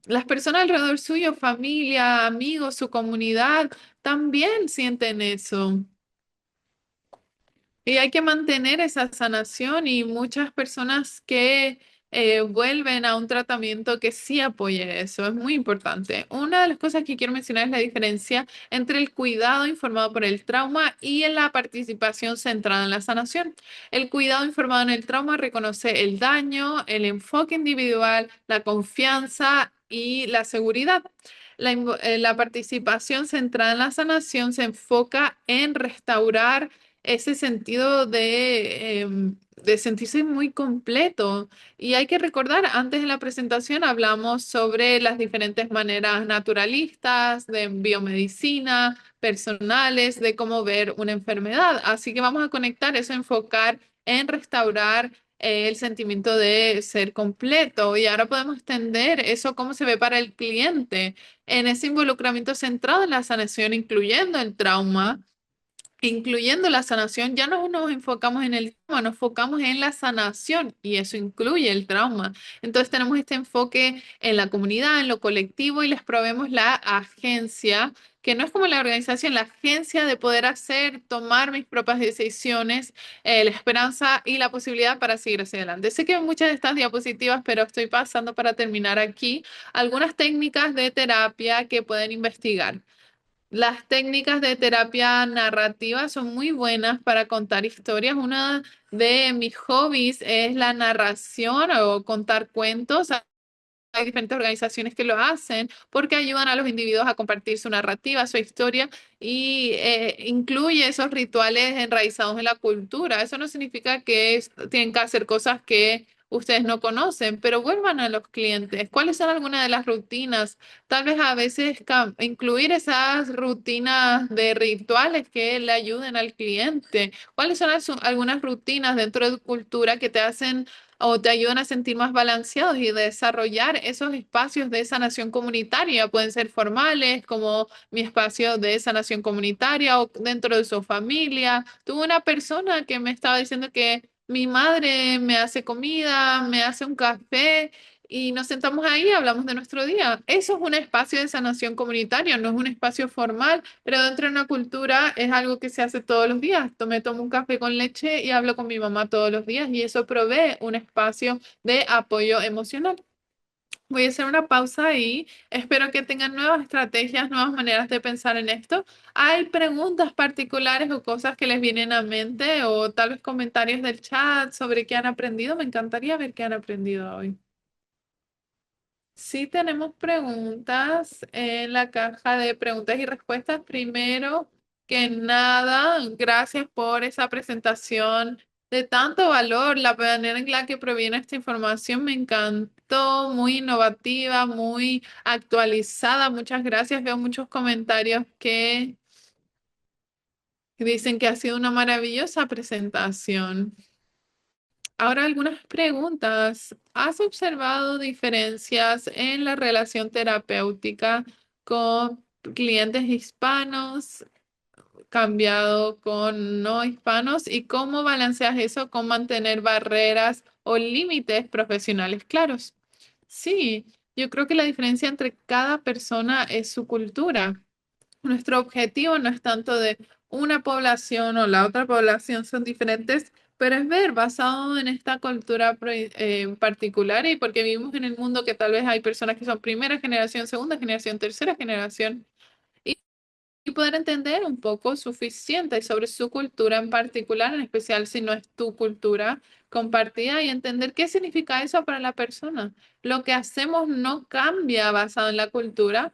las personas alrededor suyo, familia, amigos, su comunidad, también sienten eso. Y hay que mantener esa sanación y muchas personas que vuelven a un tratamiento que sí apoye eso. Es muy importante. Una de las cosas que quiero mencionar es la diferencia entre el cuidado informado por el trauma y en la participación centrada en la sanación. El cuidado informado en el trauma reconoce el daño, el enfoque individual, la confianza y la seguridad. La participación centrada en la sanación se enfoca en restaurar ese sentido de sentirse muy completo. Y hay que recordar, antes de la presentación hablamos sobre las diferentes maneras naturalistas, de biomedicina, personales, de cómo ver una enfermedad. Así que vamos a conectar eso, enfocar en restaurar el sentimiento de ser completo. Y ahora podemos extender eso, cómo se ve para el cliente en ese involucramiento centrado en la sanación, incluyendo el trauma, incluyendo la sanación. Ya no nos enfocamos en el trauma, nos enfocamos en la sanación y eso incluye el trauma. Entonces tenemos este enfoque en la comunidad, en lo colectivo y les proveemos la agencia, que no es como la organización, la agencia de poder hacer, tomar mis propias decisiones, la esperanza y la posibilidad para seguir hacia adelante. Sé que hay muchas de estas diapositivas, pero estoy pasando para terminar aquí algunas técnicas de terapia que pueden investigar. Las técnicas de terapia narrativa son muy buenas para contar historias. Una de mis hobbies es la narración o contar cuentos. Hay diferentes organizaciones que lo hacen porque ayudan a los individuos a compartir su narrativa, su historia y incluye esos rituales enraizados en la cultura. Eso no significa que tienen que hacer cosas que ustedes no conocen, pero vuelvan a los clientes. ¿Cuáles son algunas de las rutinas? Tal vez a veces incluir esas rutinas de rituales que le ayuden al cliente. ¿Cuáles son algunas rutinas dentro de tu cultura que te hacen o te ayudan a sentir más balanceados y desarrollar esos espacios de sanación comunitaria? Pueden ser formales, como mi espacio de sanación comunitaria o dentro de su familia. Tuve una persona que me estaba diciendo que mi madre me hace comida, me hace un café y nos sentamos ahí y hablamos de nuestro día. Eso es un espacio de sanación comunitaria, no es un espacio formal, pero dentro de una cultura es algo que se hace todos los días. Me tomo un café con leche y hablo con mi mamá todos los días y eso provee un espacio de apoyo emocional. Voy a hacer una pausa ahí. Espero que tengan nuevas estrategias, nuevas maneras de pensar en esto. ¿Hay preguntas particulares o cosas que les vienen a mente o tal vez comentarios del chat sobre qué han aprendido? Me encantaría ver qué han aprendido hoy. Sí, tenemos preguntas en la caja de preguntas y respuestas. Primero que nada, gracias por esa presentación de tanto valor. La manera en la que proviene esta información me encantó, muy innovativa, muy actualizada. Muchas gracias. Veo muchos comentarios que dicen que ha sido una maravillosa presentación. Ahora algunas preguntas. ¿Has observado diferencias en la relación terapéutica con clientes hispanos, cambiado con no hispanos? ¿Y cómo balanceas eso con mantener barreras o límites profesionales claros? Sí, yo creo que la diferencia entre cada persona es su cultura. Nuestro objetivo no es tanto de una población o la otra población, son diferentes, pero es ver basado en esta cultura en particular y porque vivimos en el mundo que tal vez hay personas que son primera generación, segunda generación, tercera generación. Y poder entender un poco suficiente sobre su cultura en particular, en especial si no es tu cultura compartida, y entender qué significa eso para la persona. Lo que hacemos no cambia basado en la cultura.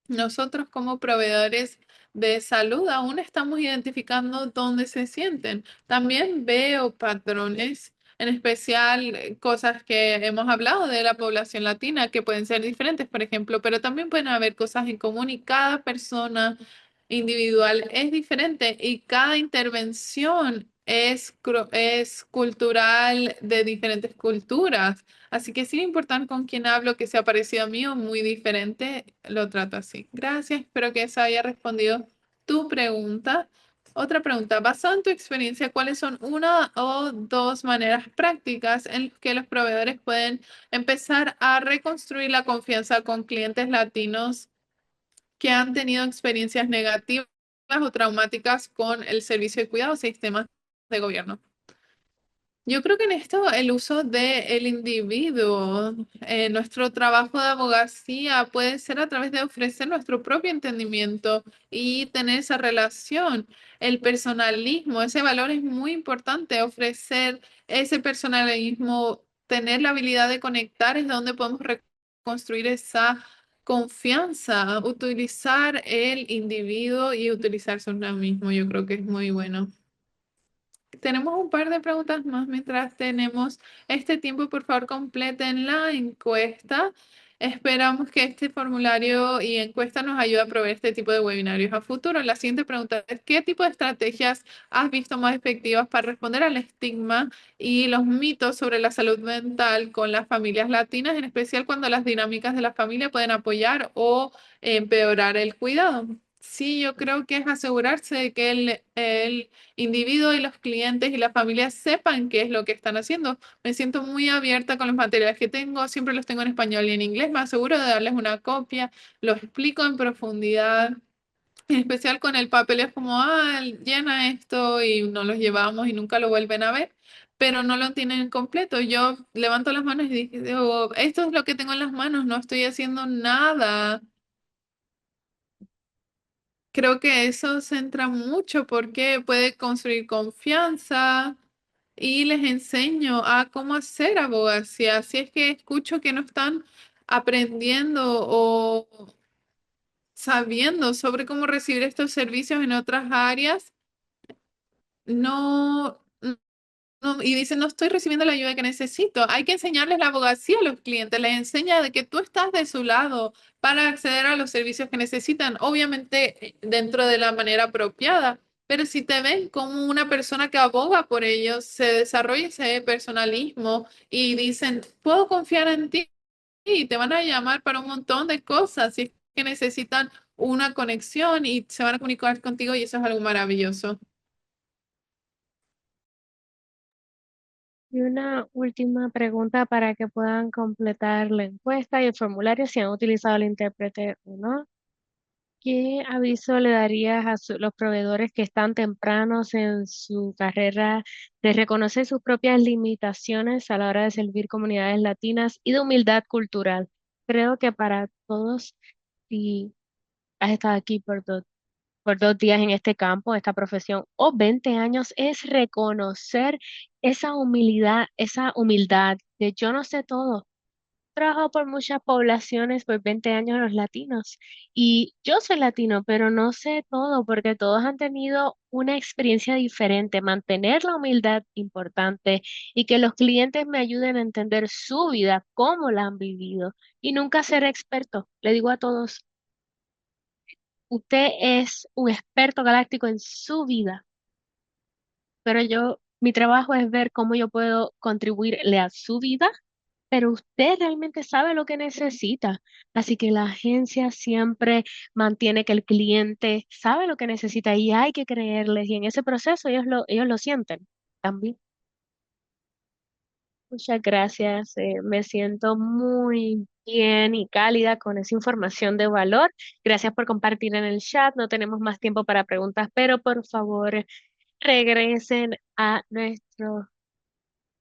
Nosotros como proveedores de salud aún estamos identificando dónde se sienten. También veo patrones, en especial cosas que hemos hablado de la población latina que pueden ser diferentes, por ejemplo, pero también pueden haber cosas en común y cada persona individual es diferente y cada intervención es cultural de diferentes culturas. Así que sin importar con quién hablo, que sea parecido a mí o muy diferente, lo trato así. Gracias, espero que eso haya respondido tu pregunta. Otra pregunta, basado en tu experiencia, ¿cuáles son una o dos maneras prácticas en que los proveedores pueden empezar a reconstruir la confianza con clientes latinos que han tenido experiencias negativas o traumáticas con el servicio de cuidado o sistemas de gobierno? Yo creo que en esto el uso del individuo, nuestro trabajo de abogacía puede ser a través de ofrecer nuestro propio entendimiento y tener esa relación. El personalismo, ese valor es muy importante, ofrecer ese personalismo, tener la habilidad de conectar es donde podemos reconstruir esa confianza, utilizar el individuo y utilizarse uno mismo. Yo creo que es muy bueno. Tenemos un par de preguntas más mientras tenemos este tiempo. Por favor, completen la encuesta. Esperamos que este formulario y encuesta nos ayude a proveer este tipo de webinarios a futuro. La siguiente pregunta es, ¿qué tipo de estrategias has visto más efectivas para responder al estigma y los mitos sobre la salud mental con las familias latinas, en especial cuando las dinámicas de la familia pueden apoyar o empeorar el cuidado? Sí, yo creo que es asegurarse de que el individuo y los clientes y la familia sepan qué es lo que están haciendo. Me siento muy abierta con los materiales que tengo, siempre los tengo en español y en inglés, me aseguro de darles una copia, los explico en profundidad, en especial con el papel es como, llena esto y no los llevamos y nunca lo vuelven a ver. Pero no lo tienen completo. Yo levanto las manos y digo, esto es lo que tengo en las manos, no estoy haciendo nada. Creo que eso centra mucho porque puede construir confianza y les enseño a cómo hacer abogacía. Si es que escucho que no están aprendiendo o sabiendo sobre cómo recibir estos servicios en otras áreas, no, y dicen, no estoy recibiendo la ayuda que necesito. Hay que enseñarles la abogacía a los clientes, les enseña de que tú estás de su lado para acceder a los servicios que necesitan, obviamente dentro de la manera apropiada. Pero si te ven como una persona que aboga por ellos, se desarrolla ese personalismo y dicen, puedo confiar en ti y te van a llamar para un montón de cosas si es que necesitan una conexión y se van a comunicar contigo y eso es algo maravilloso. Y una última pregunta para que puedan completar la encuesta y el formulario si han utilizado el intérprete o no. ¿Qué aviso le darías a los proveedores que están tempranos en su carrera de reconocer sus propias limitaciones a la hora de servir comunidades latinas y de humildad cultural? Creo que para todos, si has estado aquí por 2 días en este campo, esta profesión, o 20 años, es reconocer esa humildad de yo no sé todo. Trabajado por muchas poblaciones por 20 años los latinos y yo soy latino, pero no sé todo porque todos han tenido una experiencia diferente. Mantener la humildad importante y que los clientes me ayuden a entender su vida, cómo la han vivido y nunca ser experto. Le digo a todos, usted es un experto galáctico en su vida, pero mi trabajo es ver cómo yo puedo contribuirle a su vida, pero usted realmente sabe lo que necesita. Así que la agencia siempre mantiene que el cliente sabe lo que necesita y hay que creerles. Y en ese proceso ellos lo sienten también. Muchas gracias. Me siento muy bien y cálida con esa información de valor. Gracias por compartir en el chat. No tenemos más tiempo para preguntas, pero por favor regresen a nuestro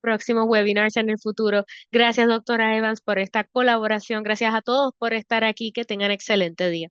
próximos webinars en el futuro. Gracias, doctora Evans, por esta colaboración. Gracias a todos por estar aquí. Que tengan excelente día.